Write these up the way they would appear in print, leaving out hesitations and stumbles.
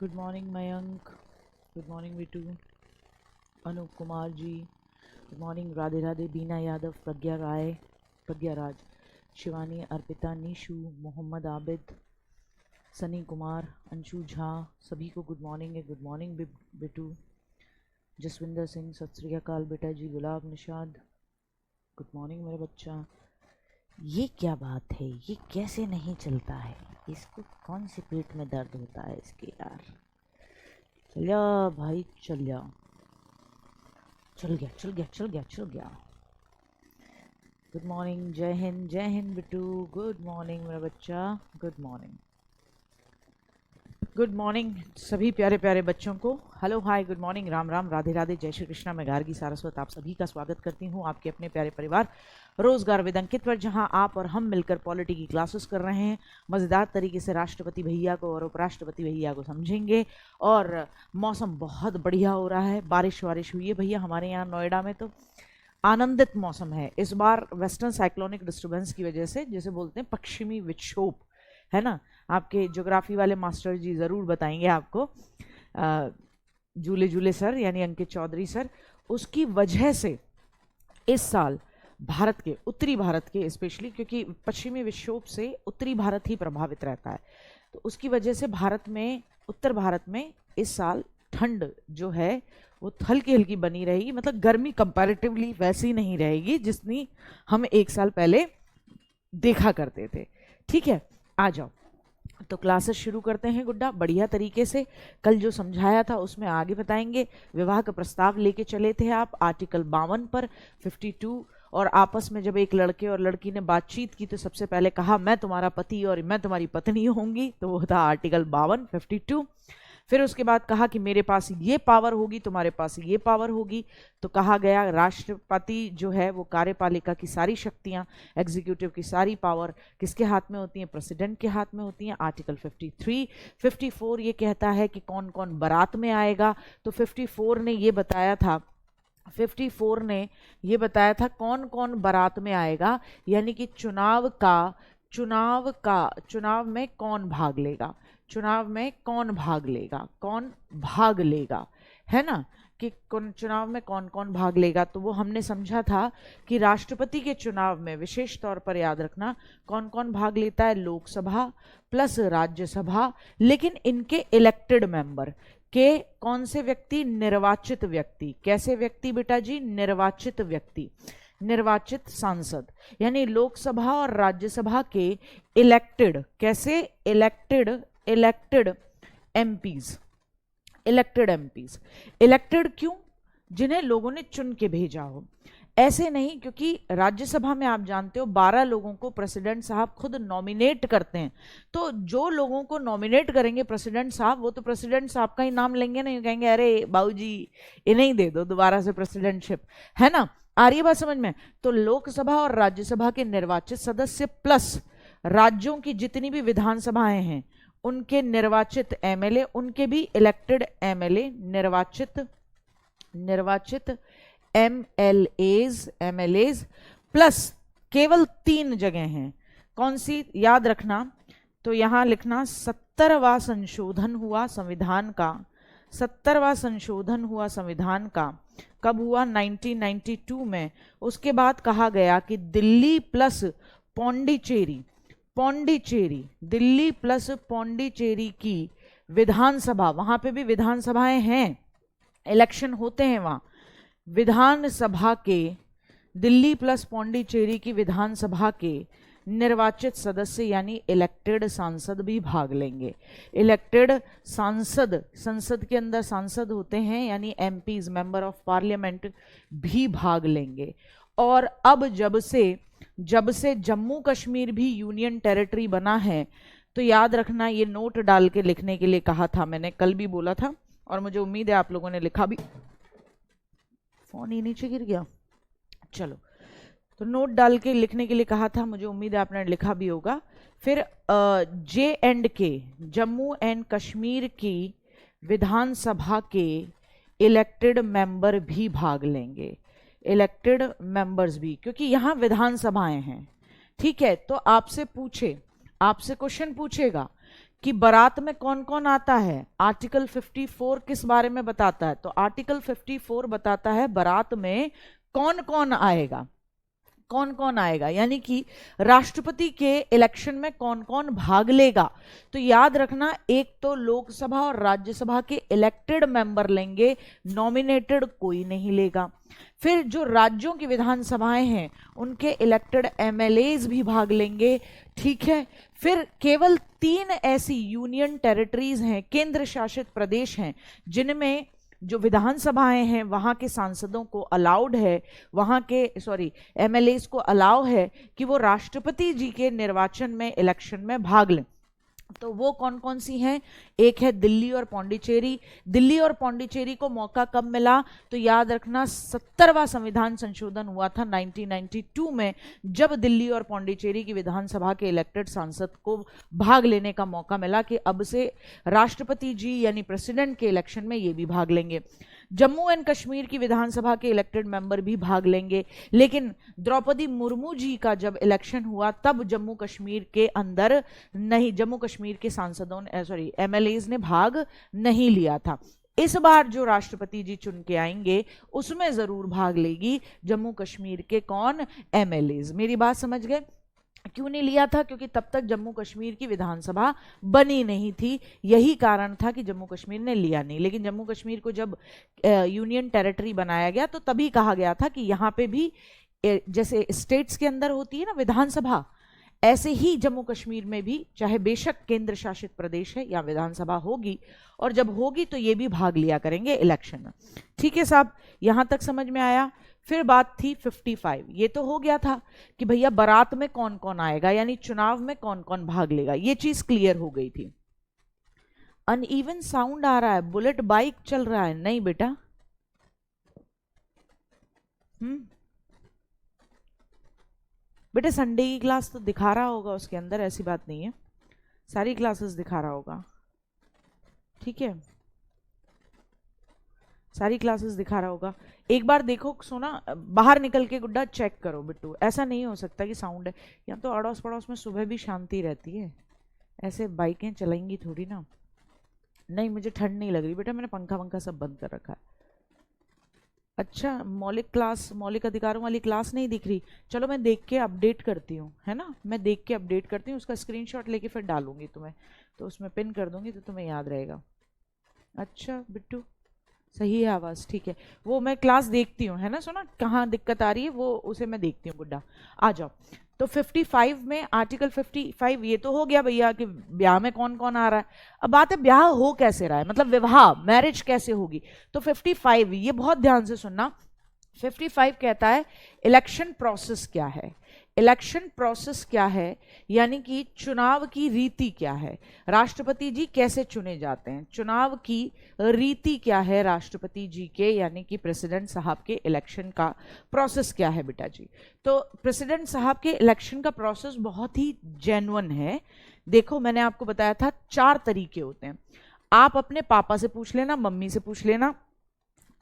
Good morning Mayank, good morning Bittu, Anoop Kumar ji, good morning Radhe Radhe, Beena Yadav, Pragya Rai, Pragya Raj, Shivani, Arpita, Nishu, Mohammad Abid, Sunny Kumar, Anshu Jha, सभी को good morning है। गुड मॉर्निंग बिटू, जसविंदर सिंह, सत श्री अकाल बेटा जी, गुलाब निषाद, गुड मॉर्निंग मेरा बच्चा। ये क्या बात है, ये कैसे नहीं चलता है, इसको कौन से पेट में दर्द होता है इसके यार। चल जा भाई, चल जा, चल गया चल गया चल गया चल गया। गुड मॉर्निंग, जय हिंद बिट्टू, गुड मॉर्निंग मेरा बच्चा, गुड मॉर्निंग, गुड मॉर्निंग सभी प्यारे प्यारे बच्चों को। Hello hi, good morning, Ram Ram, Radhe Radhe, जय श्री कृष्णा। मैं गार्गी सारस्वत आप सभी का स्वागत करती हूँ आपके अपने प्यारे परिवार रोजगार विद अंकित पर, जहां आप और हम मिलकर पॉलिटी की क्लासेस कर रहे हैं। मज़ेदार तरीके से राष्ट्रपति भैया को और उपराष्ट्रपति भैया को समझेंगे। और मौसम बहुत बढ़िया हो रहा है, बारिश वारिश हुई है भैया हमारे यहाँ नोएडा में, तो आनंदित मौसम है इस बार। वेस्टर्न साइक्लोनिक डिस्टर्बेंस की वजह से, जैसे बोलते हैं पश्चिमी विक्षोभ, है ना, आपके ज्योग्राफी वाले मास्टर जी ज़रूर बताएंगे आपको, झूले सर यानी अंकित चौधरी सर, उसकी वजह से इस साल भारत के, उत्तरी भारत के स्पेशली, क्योंकि पश्चिमी विक्षोभ से उत्तरी भारत ही प्रभावित रहता है, तो उसकी वजह से भारत में, उत्तर भारत में इस साल ठंड जो है वो हल्की हल्की बनी रहेगी। मतलब गर्मी कंपैरेटिवली वैसी नहीं रहेगी जितनी हम एक साल पहले देखा करते थे। ठीक है, आ जाओ तो क्लासेस शुरू करते हैं गुड्डा बढ़िया तरीके से। कल जो समझाया था उसमें आगे बताएंगे। विवाह का प्रस्ताव लेके चले थे आप आर्टिकल 52 पर, 52, और आपस में जब एक लड़के और लड़की ने बातचीत की तो सबसे पहले कहा मैं तुम्हारा पति और मैं तुम्हारी पत्नी होंगी, तो वो था आर्टिकल 52, 52। फिर उसके बाद कहा कि मेरे पास ये पावर होगी, तुम्हारे पास ये पावर होगी, तो कहा गया राष्ट्रपति जो है वो कार्यपालिका की सारी शक्तियां, एग्जीक्यूटिव की सारी पावर किसके हाथ में होती हैं, प्रेसिडेंट के हाथ में होती हैं। आर्टिकल 53, 54 ये कहता है कि कौन कौन बारात में आएगा, तो 54 ने ये बताया था, 54 ने ये बताया था कौन कौन बारात में आएगा, यानी कि चुनाव में कौन भाग लेगा, चुनाव में कौन भाग लेगा, कौन भाग लेगा, है ना, कि कौन चुनाव में कौन कौन भाग लेगा। तो वो हमने समझा था कि राष्ट्रपति के चुनाव में विशेष तौर पर याद रखना कौन कौन भाग लेता है, लोकसभा प्लस राज्यसभा, लेकिन इनके इलेक्टेड मेंबर के कौन से व्यक्ति, निर्वाचित व्यक्ति। कैसे व्यक्ति बेटा जी, निर्वाचित व्यक्ति, निर्वाचित सांसद, यानी लोकसभा और राज्यसभा के इलेक्टेड, कैसे इलेक्टेड एमपीज, इलेक्टेड क्यों, जिन्हें लोगों ने चुन के भेजा हो, ऐसे नहीं, क्योंकि राज्यसभा में आप जानते हो 12 लोगों को प्रेसिडेंट साहब खुद नॉमिनेट करते हैं, तो जो लोगों को नॉमिनेट करेंगे प्रेसिडेंट साहब, वो तो प्रेसिडेंट साहब का ही नाम लेंगे, नहीं कहेंगे अरे बाबूजी इन्हें ही दे दो दोबारा से प्रेसिडेंटशिप, है ना, आ रही है बात समझ में। तो लोकसभा और राज्यसभा के निर्वाचित सदस्य प्लस राज्यों की जितनी भी विधानसभाएं हैं उनके निर्वाचित एमएलए, उनके भी इलेक्टेड एमएलए, निर्वाचित एमएलएज प्लस केवल 3 जगह हैं, कौन सी याद रखना, तो यहां लिखना 70वां संशोधन हुआ संविधान का, 70वां संशोधन हुआ संविधान का, कब हुआ, 1992 में। उसके बाद कहा गया कि दिल्ली प्लस पौंडीचेरी, दिल्ली प्लस पौंडीचेरी की विधानसभा, वहां पे भी विधानसभाएं हैं, इलेक्शन होते हैं वहां, विधानसभा के, दिल्ली प्लस पौंडीचेरी की विधानसभा के निर्वाचित सदस्य यानी इलेक्टेड सांसद भी भाग लेंगे। इलेक्टेड सांसद, संसद के अंदर सांसद होते हैं यानी एमपीज, मेंबर ऑफ पार्लियामेंट, भी भाग लेंगे। और अब जब से जम्मू कश्मीर भी यूनियन टेरिटरी बना है, तो याद रखना, ये नोट डाल के लिखने के लिए कहा था मैंने, कल भी बोला था और मुझे उम्मीद है आप लोगों ने लिखा भी। फोन ही नीचे गिर गया, चलो, तो नोट डाल के लिखने के लिए कहा था, मुझे उम्मीद है आपने लिखा भी होगा। फिर JNK, जम्मू एंड कश्मीर की विधानसभा के इलेक्टेड मेंबर भी भाग लेंगे, इलेक्टेड मेंबर्स भी, क्योंकि यहां विधानसभाएं हैं। ठीक है, तो आपसे क्वेश्चन पूछेगा कि बारात में कौन कौन आता है, आर्टिकल 54 किस बारे में बताता है? तो आर्टिकल 54 बताता है बारात में कौन कौन आएगा, कौन कौन आएगा, यानी कि राष्ट्रपति के इलेक्शन में कौन कौन भाग लेगा। तो याद रखना, एक तो लोकसभा और राज्यसभा के इलेक्टेड मेंबर लेंगे, नॉमिनेटेड कोई नहीं लेगा। फिर जो राज्यों की विधानसभाएं हैं उनके इलेक्टेड एमएलएज भी भाग लेंगे, ठीक है। फिर केवल 3 ऐसी यूनियन टेरिटरीज हैं, केंद्र शासित प्रदेश हैं, जिनमें जो विधानसभाएं हैं वहां के सांसदों को अलाउड है, वहां के एमएलएस को अलाउ है कि वो राष्ट्रपति जी के निर्वाचन में, इलेक्शन में भाग लें। तो वो कौन कौन सी हैं? एक है दिल्ली और पौंडीचेरी। दिल्ली और पौंडीचेरी को मौका कब मिला? तो याद रखना 70वां संविधान संशोधन हुआ था 1992 में, जब दिल्ली और पौंडीचेरी की विधानसभा के इलेक्टेड सांसद को भाग लेने का मौका मिला कि अब से राष्ट्रपति जी यानी प्रेसिडेंट के इलेक्शन में ये भी भाग लेंगे। जम्मू एंड कश्मीर की विधानसभा के इलेक्टेड मेंबर भी भाग लेंगे, लेकिन द्रौपदी मुर्मू जी का जब इलेक्शन हुआ तब जम्मू कश्मीर के अंदर नहीं, जम्मू कश्मीर के सांसदों ने एमएलएज ने भाग नहीं लिया था। इस बार जो राष्ट्रपति जी चुन के आएंगे उसमें जरूर भाग लेगी जम्मू कश्मीर के कौन? एमएलएज। मेरी बात समझ गए? क्यों नहीं लिया था? क्योंकि तब तक जम्मू कश्मीर की विधानसभा बनी नहीं थी, यही कारण था कि जम्मू कश्मीर ने लिया नहीं। लेकिन जम्मू कश्मीर को जब यूनियन टेरिटरी बनाया गया तो तभी कहा गया था कि यहाँ पे भी जैसे स्टेट्स के अंदर होती है ना विधानसभा, ऐसे ही जम्मू कश्मीर में भी, चाहे बेशक केंद्र शासित प्रदेश है, या विधानसभा होगी, और जब होगी तो ये भी भाग लिया करेंगे इलेक्शन में। ठीक है साहब, यहां तक समझ में आया? फिर बात थी 55। ये तो हो गया था कि भैया बारात में कौन कौन आएगा, यानी चुनाव में कौन कौन भाग लेगा, ये चीज क्लियर हो गई थी। अनइवन साउंड आ रहा है, बुलेट बाइक चल रहा है? नहीं बेटा, बेटा संडे की क्लास तो दिखा रहा होगा उसके अंदर, ऐसी बात नहीं है, सारी क्लासेस दिखा रहा होगा, ठीक है, सारी क्लासेस दिखा रहा होगा। एक बार देखो, सोना बाहर निकल के गुड्डा चेक करो बिट्टू, ऐसा नहीं हो सकता कि साउंड है। यहाँ तो अड़ोस पड़ोस में सुबह भी शांति रहती है, ऐसे बाइकें चलेंगी थोड़ी ना। नहीं, मुझे ठंड नहीं लग रही बेटा, मैंने पंखा सब बंद कर रखा है। अच्छा, मौलिक क्लास, मौलिक अधिकारों वाली क्लास नहीं दिख रही? चलो मैं देख के अपडेट करती हूँ, है ना, मैं देख के अपडेट करती हूँ, उसका स्क्रीनशॉट लेके फिर डालूंगी तुम्हें, तो उसमें पिन कर दूंगी तो तुम्हें याद रहेगा। अच्छा बिट्टू, सही है आवाज़, ठीक है, वो मैं क्लास देखती हूँ, है ना, सुना कहाँ दिक्कत आ रही है वो, उसे मैं देखती हूँ गुड्डा। आ जाओ। तो 55 में आर्टिकल 55 ये तो हो गया भैया कि ब्याह में कौन कौन आ रहा है। अब बात है ब्याह हो कैसे रहा है, मतलब विवाह, मैरिज कैसे होगी। तो 55 ये बहुत ध्यान से सुनना, 55 कहता है इलेक्शन प्रोसेस क्या है। इलेक्शन प्रोसेस क्या है, यानी कि चुनाव की रीति क्या है, राष्ट्रपति जी कैसे चुने जाते हैं, चुनाव की रीति क्या है राष्ट्रपति जी के, यानी कि प्रेसिडेंट साहब के इलेक्शन का प्रोसेस क्या है बेटा जी। तो प्रेसिडेंट साहब के इलेक्शन का प्रोसेस बहुत ही जेन्युइन है। देखो मैंने आपको बताया था 4 तरीके होते हैं। आप अपने पापा से पूछ लेना, मम्मी से पूछ लेना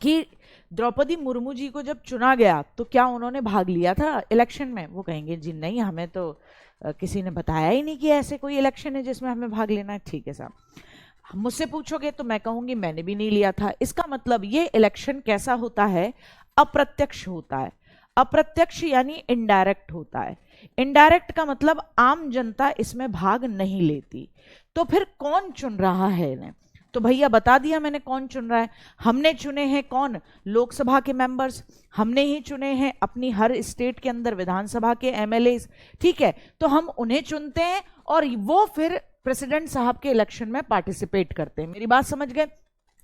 कि द्रौपदी मुर्मू जी को जब चुना गया तो क्या उन्होंने भाग लिया था इलेक्शन में। वो कहेंगे जी नहीं, हमें तो किसी ने बताया ही नहीं कि ऐसे कोई इलेक्शन है जिसमें हमें भाग लेना है। ठीक है साहब। मुझसे पूछोगे तो मैं कहूंगी मैंने भी नहीं लिया था। इसका मतलब ये इलेक्शन कैसा होता है, अप्रत्यक्ष होता है। अप्रत्यक्ष यानी इनडायरेक्ट होता है। इनडायरेक्ट का मतलब आम जनता इसमें भाग नहीं लेती। तो फिर कौन चुन रहा है इन्हें, तो भैया बता दिया मैंने कौन चुन रहा है। हमने चुने हैं कौन, लोकसभा के मेंबर्स, हमने ही चुने हैं अपनी हर स्टेट के अंदर विधानसभा के एमएलए। ठीक है, तो हम उन्हें चुनते हैं और वो फिर प्रेसिडेंट साहब के इलेक्शन में पार्टिसिपेट करते हैं। मेरी बात समझ गए,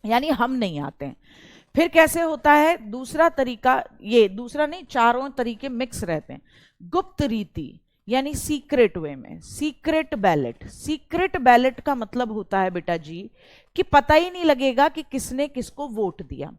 यानी हम नहीं आते हैं। फिर कैसे होता है दूसरा तरीका, ये दूसरा नहीं, चारों तरीके मिक्स रहते हैं। गुप्त रीति यानी सीक्रेट वे में, सीक्रेट बैलेट। सीक्रेट बैलेट का मतलब होता है बेटा जी कि पता ही नहीं लगेगा कि किसने किसको वोट दिया,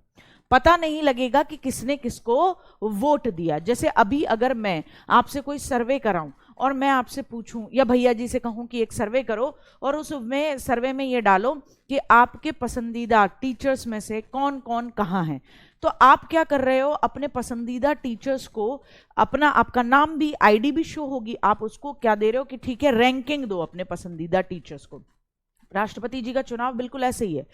पता नहीं लगेगा कि किसने किसको वोट दिया। जैसे अभी अगर मैं आपसे कोई सर्वे कराऊं और मैं आपसे पूछूं या भैया जी से कहूं कि एक सर्वे करो और उसमें सर्वे में ये डालो कि आपके पसंदीदा टीचर्स में से कौन कौन कहाँ हैं, तो आप क्या कर रहे हो, अपने पसंदीदा टीचर्स को अपना, आपका नाम भी, आईडी भी शो होगी, आप उसको क्या दे रहे हो कि ठीक है रैंकिंग दो अपने पसंदीदा टीचर्स को। राष्ट्रपति जी का चुनाव बिल्कुल ऐसे ही है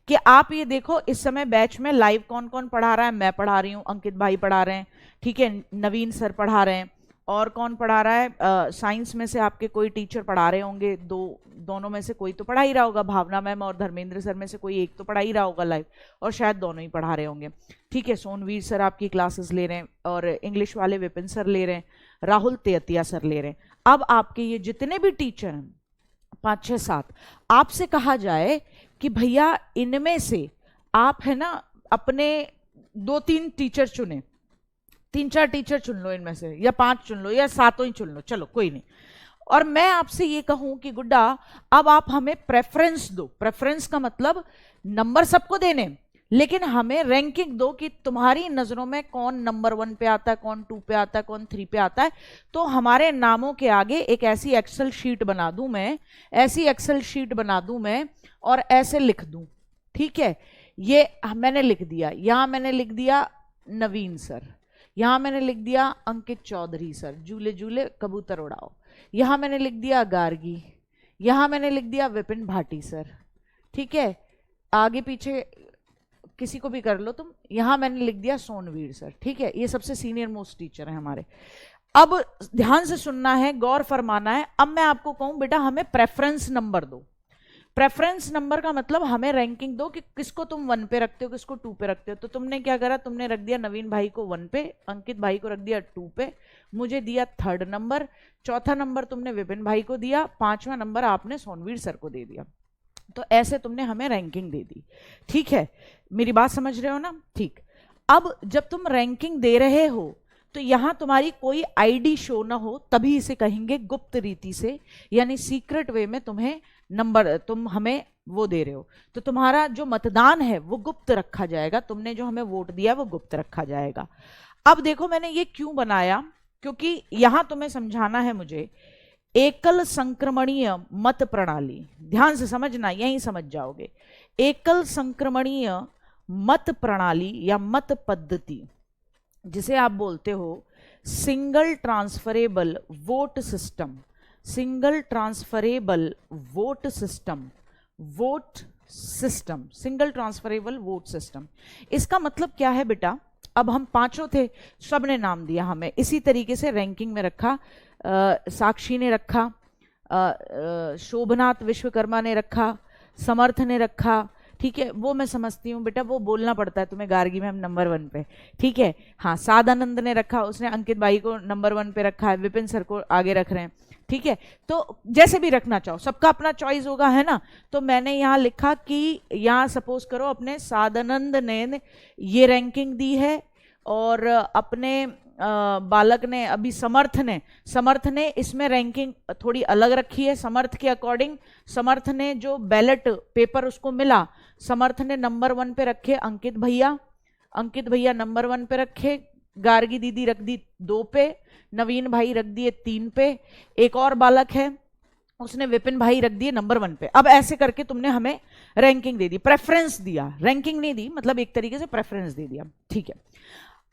कि आप ये देखो इस समय बैच में लाइव कौन कौन पढ़ा रहा है। मैं पढ़ा रही हूँ, अंकित भाई पढ़ा रहे हैं, ठीक है, नवीन सर पढ़ा रहे हैं, और कौन पढ़ा रहा है, साइंस में से आपके कोई टीचर पढ़ा रहे होंगे, दोनों में से कोई तो पढ़ा ही रहा होगा, भावना मैम और धर्मेंद्र सर में से कोई एक तो पढ़ा ही रहा होगा लाइव, और शायद दोनों ही पढ़ा रहे होंगे, ठीक है। सोनवीर सर आपकी क्लासेस ले रहे हैं, और इंग्लिश वाले विपिन सर ले रहे हैं, राहुल तेतिया सर ले रहे हैं। अब आपके ये जितने भी टीचर हैं 5 6 7, आपसे कहा जाए कि भैया इनमें से आप है ना अपने 2-3 टीचर चुने, 3-4 टीचर चुन लो इनमें से, या 5 चुन लो, या 7 ही चुन लो, चलो कोई नहीं। और मैं आपसे ये कहूं कि गुड्डा अब आप हमें प्रेफरेंस दो। प्रेफरेंस का मतलब नंबर सबको देने, लेकिन हमें रैंकिंग दो कि तुम्हारी नजरों में कौन नंबर 1 पे आता है, कौन 2 पे आता है, कौन 3 पे आता है। तो हमारे नामों के आगे एक ऐसी एक्सेल शीट बना दूं मैं, ऐसी एक्सेल शीट बना दूं मैं, और ऐसे लिख दूं, ठीक है। ये मैंने लिख दिया, यहां मैंने लिख दिया नवीन सर, यहां मैंने लिख दिया अंकित चौधरी सर, झूले झूले कबूतर उड़ाओ, यहां मैंने लिख दिया गार्गी, यहां मैंने लिख दिया विपिन भाटी सर, ठीक है, आगे पीछे किसी को भी कर लो तुम, यहां मैंने लिख दिया सोनवीर सर, ठीक है। ये सबसे सीनियर मोस्ट टीचर है हमारे। अब ध्यान से सुनना है, गौर फरमाना है। अब मैं आपको कहूं बेटा हमें प्रेफरेंस नंबर दो। प्रेफरेंस नंबर का मतलब हमें रैंकिंग दो कि किसको तुम 1 पे रखते हो, किसको 2 पे रखते हो। तो तुमने क्या करा, तुमने रख दिया नवीन भाई को 1 पे, अंकित भाई को रख दिया 2 पे, मुझे दिया 3rd नंबर, 4था नंबर तुमने विपिन भाई को दिया, 5वां नंबर आपने सोनवीर सर को दे दिया। तो ऐसे तुमने हमें रैंकिंग दे दी, ठीक है। मेरी बात समझ रहे हो ना? ठीक। अब जब तुम रैंकिंग दे रहे हो तो यहां तुम्हारी कोई आईडी शो ना हो, तभी इसे कहेंगे गुप्त रीति से, यानी सीक्रेट वे में तुम्हें नंबर, तुम हमें वो दे रहे हो, तो तुम्हारा जो मतदान है वो गुप्त रखा जाएगा, तुमने जो हमें वोट दिया वो गुप्त रखा जाएगा। अब देखो मैंने ये क्यों बनाया, क्योंकि यहां तुम्हें समझाना है मुझे एकल संक्रमणीय मत प्रणाली। ध्यान से समझना, यहीं समझ जाओगे। एकल संक्रमणीय मत प्रणाली या मत पद्धति, जिसे आप बोलते हो single transferable vote system, single transferable vote system, vote system, single transferable vote system. इसका मतलब क्या है बेटा, अब हम 5 थे, सबने नाम दिया हमें, इसी तरीके से रैंकिंग में रखा, साक्षी ने रखा, शोभनाथ विश्वकर्मा ने रखा, समर्थ ने रखा, ठीक है, वो मैं समझती हूँ बेटा, वो बोलना पड़ता है तुम्हें, गार्गी मैम नंबर 1 पे, ठीक है। हाँ, सादानंद ने रखा, उसने अंकित भाई को नंबर 1 पे रखा है, विपिन सर को आगे रख रहे हैं, ठीक है। तो जैसे भी रखना चाहो, सबका अपना चॉइस होगा, है ना। तो मैंने यहाँ लिखा कि यहाँ सपोज करो अपने सादानंद ने ये रैंकिंग दी है, और अपने बालक ने, अभी समर्थ ने इसमें रैंकिंग थोड़ी अलग रखी है समर्थ के अकॉर्डिंग। समर्थ ने जो बैलेट पेपर उसको मिला, समर्थ ने नंबर 1 पे रखे अंकित भैया नंबर 1 पे रखे, गार्गी दीदी रख दी 2 पे, नवीन भाई रख दिए 3 पे, एक और बालक है उसने विपिन भाई रख दिए नंबर 1 पे। अब ऐसे करके तुमने हमें रैंकिंग दे दी, प्रेफरेंस दिया, रैंकिंग नहीं दी, मतलब एक तरीके से प्रेफरेंस दे दिया, ठीक है।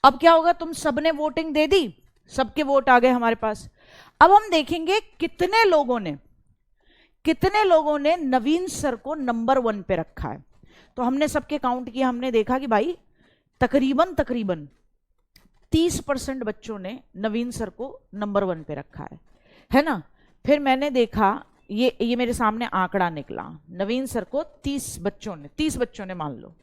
अब क्या होगा, तुम सबने वोटिंग दे दी, सबके वोट आ गए हमारे पास। अब हम देखेंगे कितने लोगों ने नवीन सर को नंबर 1 पे रखा है। तो हमने सबके काउंट किया, हमने देखा कि भाई तकरीबन 30% बच्चों ने नवीन सर को नंबर 1 पे रखा है ना। फिर मैंने देखा, ये मेरे सामने आंकड़ा निकला, नवीन सर को 30 बच्चों ने मान लो।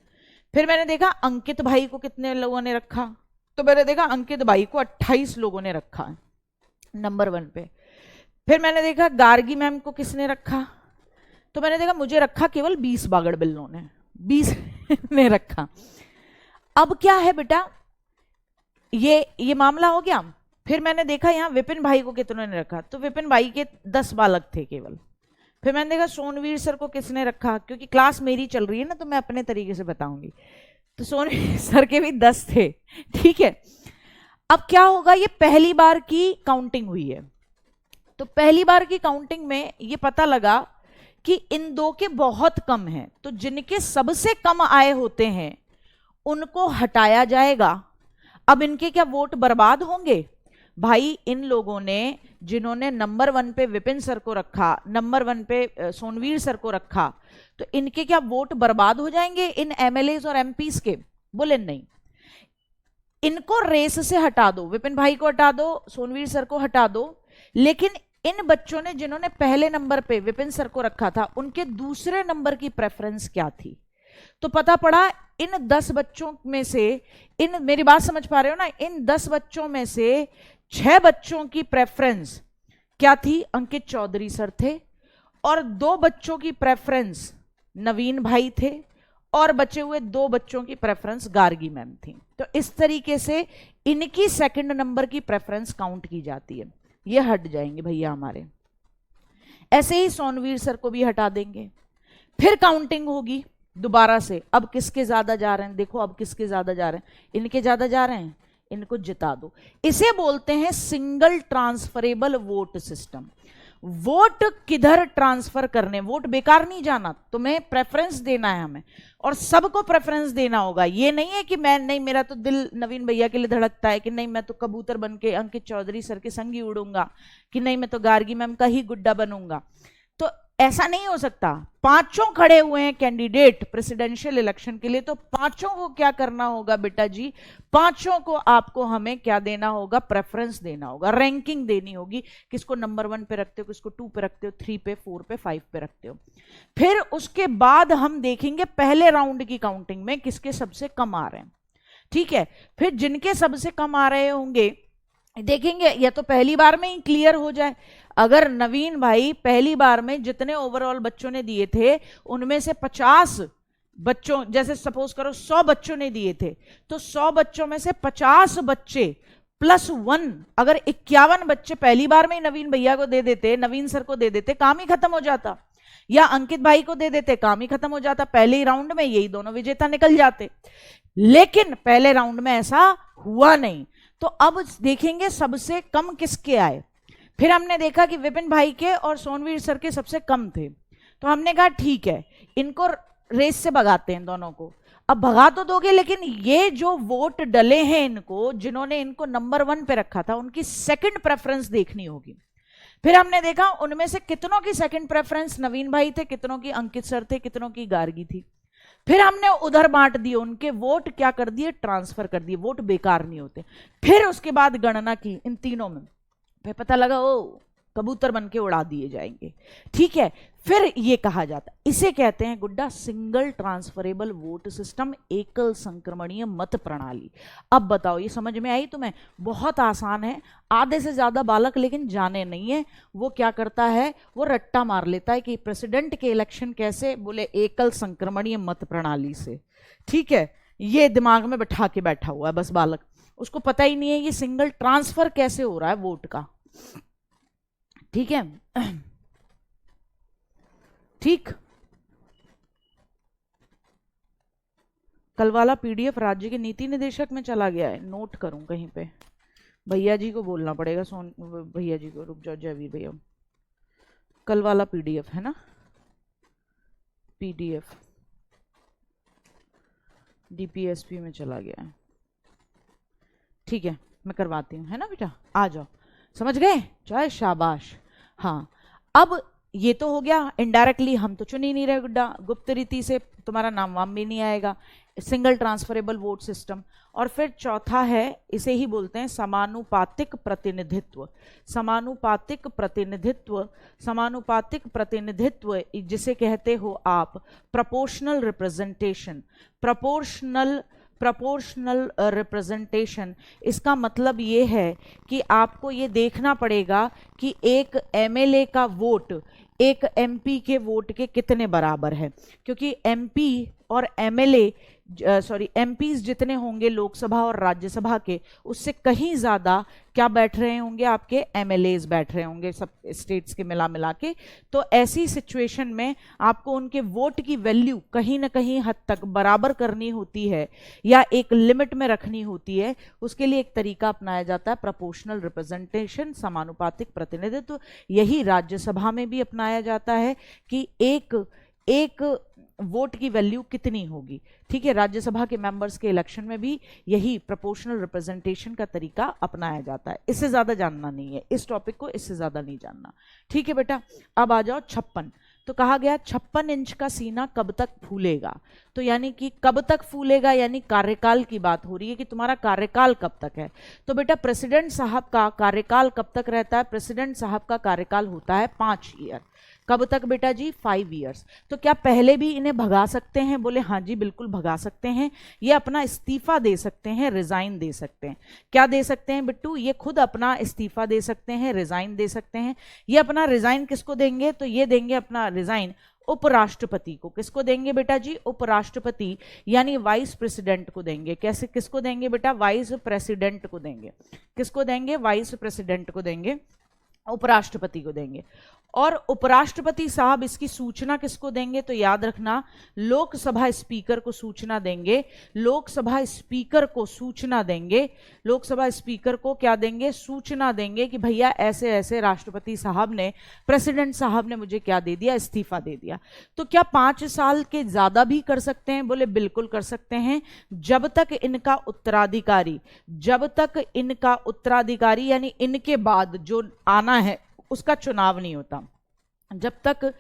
फिर मैंने देखा अंकित भाई को कितने लोगों ने रखा, तो मैंने देखा अंकित भाई को 28 लोगों ने रखा है नंबर 1 पे। फिर मैंने देखा गार्गी मैम को किसने रखा, तो मैंने देखा मुझे रखा केवल 20 बागड़ बिल्लों ने, 20 ने रखा। अब क्या है बेटा, ये मामला हो गया। फिर मैंने देखा यहाँ विपिन भाई को कितनों ने रखा, तो विपिन भाई के 10 बालक थे केवल। फिर मैंने देखा सोनवीर सर को किसने रखा, क्योंकि क्लास मेरी चल रही है ना तो मैं अपने तरीके से बताऊंगी, तो सोनवीर सर के भी 10 थे, ठीक है। अब क्या होगा, ये पहली बार की काउंटिंग हुई है, तो पहली बार की काउंटिंग में ये पता लगा कि इन 2 के बहुत कम हैं, तो जिनके सबसे कम आए होते हैं उनको हटाया जाएगा। अब इनके क्या वोट बर्बाद होंगे? भाई इन लोगों ने जिन्होंने नंबर 1 पे विपिन सर को रखा, नंबर 1 पे सोनवीर सर को रखा, तो इनके क्या वोट बर्बाद हो जाएंगे इन एमएलएज और एमपीज के? बोले नहीं, इनको रेस से हटा दो, विपिन भाई को हटा दो, सोनवीर सर को हटा दो, लेकिन इन बच्चों ने जिन्होंने पहले नंबर पे विपिन सर को रखा था उनके दूसरे नंबर की प्रेफरेंस क्या थी? तो पता पड़ा इन 10 बच्चों में से, इन, मेरी बात समझ पा रहे हो ना, इन 10 बच्चों में से 6 बच्चों की प्रेफरेंस क्या थी? अंकित चौधरी सर थे, और 2 बच्चों की प्रेफरेंस नवीन भाई थे, और बचे हुए 2 बच्चों की प्रेफरेंस गार्गी मैम थी। तो इस तरीके से इनकी सेकंड नंबर की प्रेफरेंस काउंट की जाती है। ये हट जाएंगे भैया हमारे। ऐसे ही सोनवीर सर को भी हटा देंगे, फिर काउंटिंग होगी दोबारा से। अब किसके ज्यादा जा रहे हैं? देखो अब किसके ज्यादा जा रहे हैं, इनके ज्यादा जा रहे हैं, इनको जिता दो। इसे बोलते हैं single transferable vote system. Vote किधर ट्रांसफर करने, वोट बेकार नहीं जाना, तुम्हें प्रेफरेंस देना है हमें, और सबको प्रेफरेंस देना होगा। ये नहीं है कि मैं नहीं, मेरा तो दिल नवीन भैया के लिए धड़कता है कि नहीं मैं तो कबूतर बन के अंकित चौधरी सर के संग ही उड़ूंगा, कि नहीं मैं तो गार्गी मैम का ही गुड्डा बनूंगा। तो ऐसा नहीं हो सकता। 5 खड़े हुए हैं कैंडिडेट प्रेसिडेंशियल इलेक्शन के लिए, तो 5 को क्या करना होगा बेटा जी? 5 को आपको हमें क्या देना होगा? प्रेफरेंस देना होगा, रैंकिंग देनी होगी। किसको नंबर 1 पे रखते हो, किसको 2 पे रखते हो, 3 पे, 4 पे, 5 पे रखते हो। फिर उसके बाद हम देखेंगे पहले राउंड की काउंटिंग में किसके सबसे कम आ रहे हैं, ठीक है। फिर जिनके सबसे कम आ रहे होंगे देखेंगे, या तो पहली बार में ही क्लियर हो जाए। अगर नवीन भाई पहली बार में जितने ओवरऑल बच्चों ने दिए थे उनमें से 50 बच्चों, जैसे सपोज करो 100 बच्चों ने दिए थे, तो 100 बच्चों में से 50 बच्चे प्लस 1, अगर 51 बच्चे पहली बार में ही नवीन भैया को दे देते, नवीन सर को दे देते, काम ही खत्म हो जाता। या अंकित भाई को दे देते, काम ही खत्म हो जाता। पहले ही राउंड में यही दोनों विजेता निकल जाते, लेकिन पहले राउंड में ऐसा हुआ नहीं। तो अब देखेंगे सबसे कम किसके आए। फिर हमने देखा कि विपिन भाई के और सोनवीर सर के सबसे कम थे, तो हमने कहा ठीक है इनको रेस से भगाते हैं दोनों को। अब भगा तो दोगे, लेकिन ये जो वोट डले हैं इनको, जिन्होंने इनको नंबर 1 पे रखा था, उनकी सेकंड प्रेफरेंस देखनी होगी। फिर हमने देखा उनमें से कितनों की सेकंड प्रेफरेंस नवीन भाई थे, कितनों की अंकित सर थे, कितनों की गार्गी थी। फिर हमने उधर बांट दिए, उनके वोट क्या कर दिए? ट्रांसफर कर दिए। वोट बेकार नहीं होते। फिर उसके बाद गणना की इन तीनों में, फिर पता लगा ओ कबूतर बन के उड़ा दिए जाएंगे, ठीक है। फिर ये कहा जाता, इसे कहते हैं गुड्डा सिंगल ट्रांसफरेबल वोट सिस्टम, एकल संक्रमणीय मत प्रणाली। अब बताओ ये समझ में आई तुम्हें? बहुत आसान है। आधे से ज्यादा बालक लेकिन जाने नहीं है। वो क्या करता है, वो रट्टा मार लेता है कि प्रेसिडेंट के इलेक्शन कैसे, बोले एकल संक्रमणीय मत प्रणाली से, ठीक है। ये दिमाग में बैठा के बैठा हुआ है बस बालक, उसको पता ही नहीं है ये सिंगल ट्रांसफर कैसे हो रहा है वोट का, ठीक है। ठीक, कल वाला पीडीएफ राज्य के नीति निदेशक में चला गया है, नोट करूं कहीं पे। भैया जी को बोलना पड़ेगा, सोन भैया जी को, रुक जाओ जयवीर भैया, कल वाला पीडीएफ है ना, पीडीएफ डीपीएसपी में चला गया है, ठीक है मैं करवाती हूँ, है ना बेटा, आ जाओ। समझ गए? चाहे शाबाश। हाँ, अब ये तो हो गया इनडायरेक्टली, हम तो चुन ही नहीं रहे गुड्डा, गुप्त रीति से तुम्हारा नाम वाम भी नहीं आएगा, सिंगल ट्रांसफरेबल वोट सिस्टम। और फिर चौथा है, इसे ही बोलते हैं समानुपातिक प्रतिनिधित्व। समानुपातिक प्रतिनिधित्व, समानुपातिक प्रतिनिधित्व जिसे कहते हो आप प्रोपोर्शनल रिप्रेजेंटेशन। प्रोपोर्शनल रिप्रेजेंटेशन, इसका मतलब ये है कि आपको ये देखना पड़ेगा कि एक एमएलए का वोट एक एमपी के वोट के कितने बराबर है, क्योंकि एमपी और एमएलए एमपीज जितने होंगे लोकसभा और राज्यसभा के, उससे कहीं ज्यादा क्या बैठ रहे होंगे, आपके एमएलएज बैठ रहे होंगे सब स्टेट्स के मिला के। तो ऐसी सिचुएशन में आपको उनके वोट की वैल्यू कहीं ना कहीं हद तक बराबर करनी होती है या एक लिमिट में रखनी होती है। उसके लिए एक तरीका अपनाया जाता है प्रोपोर्शनल रिप्रेजेंटेशन, समानुपातिक प्रतिनिधित्व। यही राज्यसभा में भी अपनाया जाता है कि एक एक वोट की वैल्यू कितनी होगी। ठीक है, राज्यसभा के मेंबर्स के इलेक्शन में भी यही प्रोपोर्शनल रिप्रेजेंटेशन का तरीका अपनाया जाता है। इससे ज्यादा जानना नहीं है इस टॉपिक को, इससे ज्यादा नहीं जानना। ठीक है बेटा, अब आ जाओ 56। तो कहा गया 56 इंच का सीना कब तक फूलेगा। तो यानी कि कब तक फूलेगा, यानी कार्यकाल की बात हो रही है कि तुम्हारा कार्यकाल कब तक है। तो बेटा प्रेसिडेंट साहब का कार्यकाल कब तक रहता है। प्रेसिडेंट साहब का कार्यकाल होता है 5 ईयर। कब तक बेटा जी, 5 ईयर्स। तो क्या पहले भी इन्हें भगा सकते हैं। बोले हाँ जी बिल्कुल भगा सकते हैं। ये अपना इस्तीफा दे सकते हैं, रिजाइन दे सकते हैं। क्या दे सकते हैं बिट्टू, ये खुद अपना इस्तीफा दे सकते हैं, रिजाइन दे सकते हैं। ये अपना रिजाइन किसको देंगे, तो ये देंगे अपना रिजाइन उपराष्ट्रपति को। किसको देंगे बेटा जी, उपराष्ट्रपति यानी वाइस प्रेसिडेंट को देंगे। कैसे, किसको देंगे बेटा, वाइस प्रेसिडेंट को देंगे। किसको देंगे, वाइस प्रेसिडेंट को देंगे, उपराष्ट्रपति को देंगे। और उपराष्ट्रपति साहब इसकी सूचना किसको देंगे, तो याद रखना लोकसभा स्पीकर को सूचना देंगे। लोकसभा स्पीकर को सूचना देंगे। लोकसभा स्पीकर को क्या देंगे, सूचना देंगे कि भैया ऐसे ऐसे राष्ट्रपति साहब ने, प्रेसिडेंट साहब ने मुझे क्या दे दिया, इस्तीफा दे दिया। तो क्या 5 साल के ज्यादा भी कर सकते हैं, बोले बिल्कुल कर सकते हैं, जब तक इनका उत्तराधिकारी, जब तक इनका उत्तराधिकारी यानी इनके बाद जो आना है उसका चुनाव नहीं होता। जब तक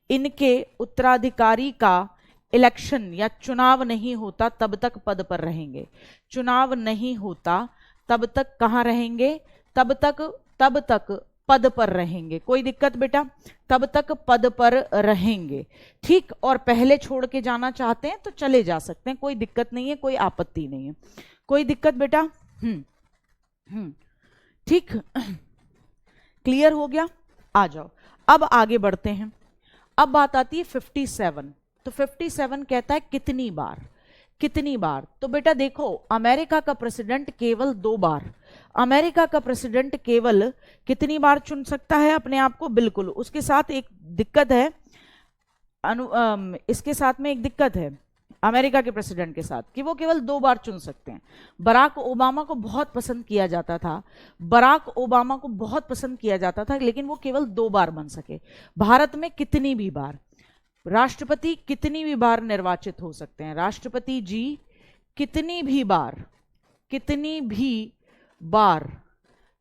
इनके उत्तराधिकारी का इलेक्शन या चुनाव नहीं होता तब तक पद पर रहेंगे। चुनाव नहीं होता तब तक कहां रहेंगे, तब तक पद पर रहेंगे। कोई दिक्कत बेटा, तब तक पद पर रहेंगे। ठीक, और पहले छोड़ के जाना चाहते हैं तो चले जा सकते हैं, कोई दिक्कत नहीं है, कोई आपत्ति नहीं है। कोई दिक्कत बेटा, ठीक, क्लियर हो गया। आ जाओ अब आगे बढ़ते हैं। अब बात आती है 57। तो 57 कहता है कितनी बार, कितनी बार। तो बेटा देखो अमेरिका का प्रेसिडेंट केवल 2 बार, अमेरिका का प्रेसिडेंट केवल कितनी बार चुन सकता है अपने आप को, बिल्कुल। उसके साथ एक दिक्कत है, इसके साथ में एक दिक्कत है अमेरिका के प्रेसिडेंट के साथ कि वो केवल 2 बार चुन सकते हैं। बराक ओबामा को बहुत पसंद किया जाता था, बराक ओबामा को बहुत पसंद किया जाता था, लेकिन वो केवल 2 बार बन सके। भारत में कितनी भी बार राष्ट्रपति, कितनी भी बार निर्वाचित हो सकते हैं राष्ट्रपति जी, कितनी भी बार, कितनी भी बार,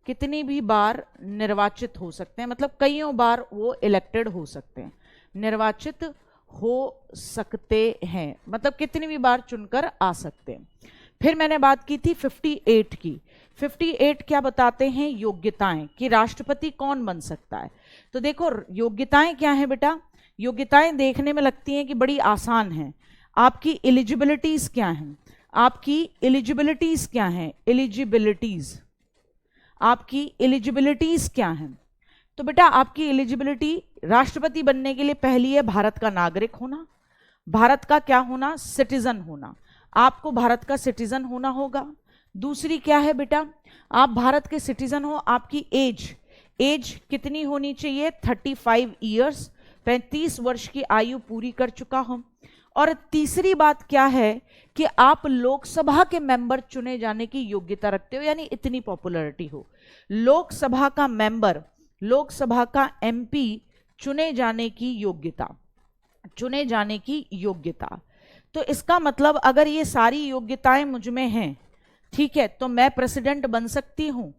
कितनी भी बार निर्वाचित हो सकते हैं, मतलब कईयों बार वो इलेक्टेड हो सकते हैं, निर्वाचित हो सकते हैं, मतलब कितनी भी बार चुनकर आ सकते हैं। फिर मैंने बात की थी 58 की। 58 क्या बताते हैं, योग्यताएं, कि राष्ट्रपति कौन बन सकता है। तो देखो योग्यताएं क्या है बेटा, योग्यताएं देखने में लगती हैं कि बड़ी आसान है। आपकी एलिजिबिलिटीज क्या हैं, आपकी एलिजिबिलिटीज क्या हैं, एलिजिबिलिटीज, आपकी एलिजिबिलिटीज क्या हैं। तो बेटा आपकी एलिजिबिलिटी राष्ट्रपति बनने के लिए पहली है भारत का नागरिक होना, भारत का क्या होना, सिटीजन होना। आपको भारत का सिटीजन होना होगा। दूसरी क्या है बेटा, आप भारत के सिटीजन हो, आपकी एज, एज कितनी होनी चाहिए, 35 ईयर्स, 35 वर्ष की आयु पूरी कर चुका हो। और तीसरी बात क्या है कि आप लोकसभा के मेंबर चुने जाने की योग्यता रखते हो, यानी इतनी पॉपुलैरिटी हो, लोकसभा का मेंबर, लोकसभा का एमपी चुने जाने की योग्यता, चुने जाने की योग्यता। तो इसका मतलब अगर ये सारी योग्यताएं मुझ में हैं, ठीक है, तो मैं प्रेसिडेंट बन सकती हूं,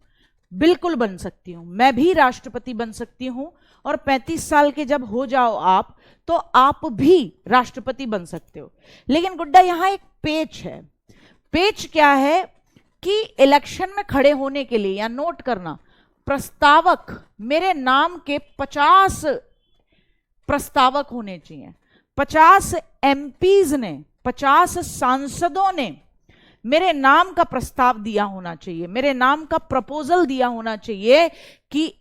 बिल्कुल बन सकती हूं, मैं भी राष्ट्रपति बन सकती हूं। और 35 साल के जब हो जाओ आप, तो आप भी राष्ट्रपति बन सकते हो। लेकिन गुड्डा यहां एक पेच है। पेच क्या है कि इलेक्शन में खड़े होने के लिए, या नोट करना, प्रस्तावक, मेरे नाम के 50 प्रस्तावक होने चाहिए, 50 एमपीज ने, 50 सांसदों ने मेरे नाम का प्रस्ताव दिया होना चाहिए, मेरे नाम का प्रपोजल दिया होना चाहिए कि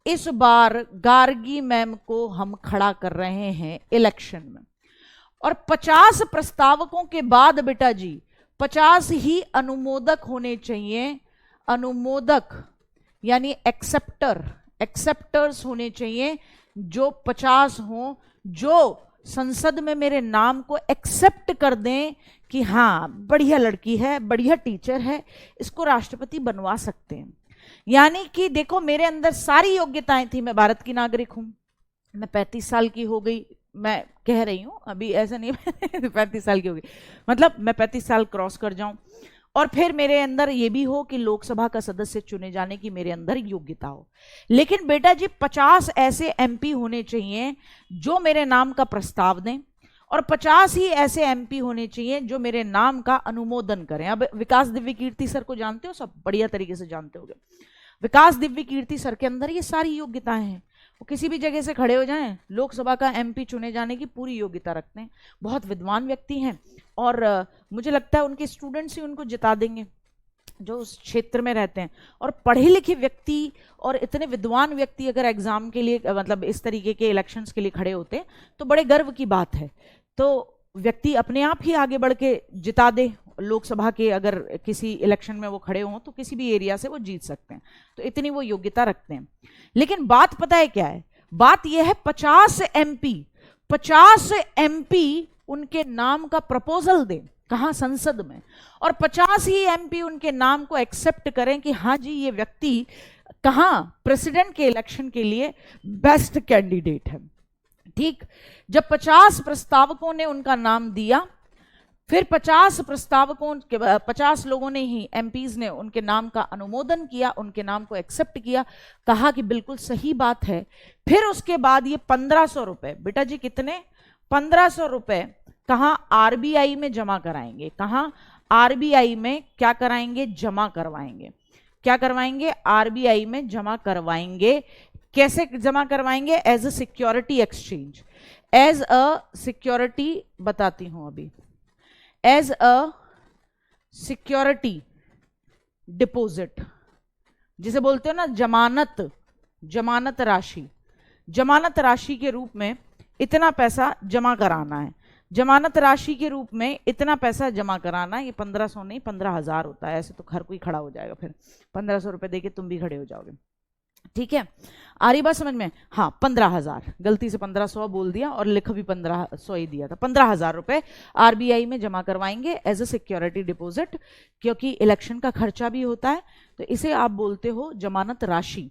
इस बार गार्गी मैम को हम खड़ा कर रहे हैं इलेक्शन में। और 50 प्रस्तावकों के बाद बेटा जी 50 ही अनुमोदक होने चाहिए, अनुमोदक यानी एक्सेप्टर, एक्सेप्टर्स होने चाहिए, जो 50 हों, जो संसद में मेरे नाम को एक्सेप्ट कर दें कि हाँ बढ़िया लड़की है, बढ़िया टीचर है, इसको राष्ट्रपति बनवा सकते हैं। यानी कि देखो मेरे अंदर सारी योग्यताएं थी, मैं भारत की नागरिक हूं, मैं 35 साल की हो गई, मैं कह रही हूँ, अभी ऐसा नहीं 35 साल की होगी, मतलब मैं 35 साल क्रॉस कर जाऊं और फिर मेरे अंदर ये भी हो कि लोकसभा का सदस्य चुने जाने की मेरे अंदर योग्यता हो। लेकिन बेटा जी 50 ऐसे एमपी होने चाहिए जो मेरे नाम का प्रस्ताव दें, और 50 ही ऐसे एमपी होने चाहिए जो मेरे नाम का अनुमोदन करें। अब विकास दिव्य कीर्ति सर को जानते हो, सब बढ़िया तरीके से जानते होगे। विकास दिव्य कीर्ति सर के अंदर ये सारी योग्यताएं हैं। वो किसी भी जगह से खड़े हो जाएं, लोकसभा का एमपी चुने जाने की पूरी योग्यता रखते हैं। बहुत विद्वान व्यक्ति हैं और मुझे लगता है उनके स्टूडेंट्स ही उनको जिता देंगे जो उस क्षेत्र में रहते हैं। और पढ़े लिखे व्यक्ति और इतने विद्वान व्यक्ति अगर एग्जाम के लिए मतलब इस तरीके के इलेक्शंस के लिए खड़े होते हैं तो बड़े गर्व की बात है। तो व्यक्ति अपने आप ही आगे बढ़ के जिता दे लोकसभा के, अगर किसी इलेक्शन में वो खड़े हों तो किसी भी एरिया से वो जीत सकते हैं, तो इतनी वो योग्यता रखते हैं। लेकिन बात पता है क्या है, बात यह है 50 एमपी उनके नाम का प्रपोजल दें, कहां, संसद में, और 50 ही एमपी उनके नाम को एक्सेप्ट करें कि हाँ जी ये व्यक्ति कहां प्रेसिडेंट के इलेक्शन के लिए बेस्ट कैंडिडेट है। ठीक, जब 50 प्रस्तावकों ने उनका नाम दिया, फिर 50 लोगों ने ही, एमपीज ने उनके नाम का अनुमोदन किया, उनके नाम को एक्सेप्ट किया, कहा कि बिल्कुल सही बात है। फिर उसके बाद ये 1500 रुपए, बेटा जी कितने, 1500 रुपए कहां, आरबीआई में जमा कराएंगे। कहां, आरबीआई में क्या कराएंगे, जमा करवाएंगे। क्या करवाएंगे, आरबीआई में जमा करवाएंगे। कैसे जमा करवाएंगे, as a security exchange, as a security, बताती हूं अभी, एज अ सिक्योरिटी डिपॉजिट, जिसे बोलते हो ना जमानत, जमानत राशि, जमानत राशि के रूप में इतना पैसा जमा कराना है। जमानत राशि के रूप में इतना पैसा जमा कराना, ये 1500 नहीं 15,000 होता है। ऐसे तो हर कोई खड़ा हो जाएगा, फिर 1500 रुपए देके तुम भी खड़े हो जाओगे। ठीक है, आ रही बात समझ में, हाँ 15,000, गलती से 1500 बोल दिया और लिख भी 1500 ही दिया था। 15,000 रुपए आरबीआई में जमा करवाएंगे एज अ सिक्योरिटी डिपॉजिट, क्योंकि इलेक्शन का खर्चा भी होता है, तो इसे आप बोलते हो जमानत राशि।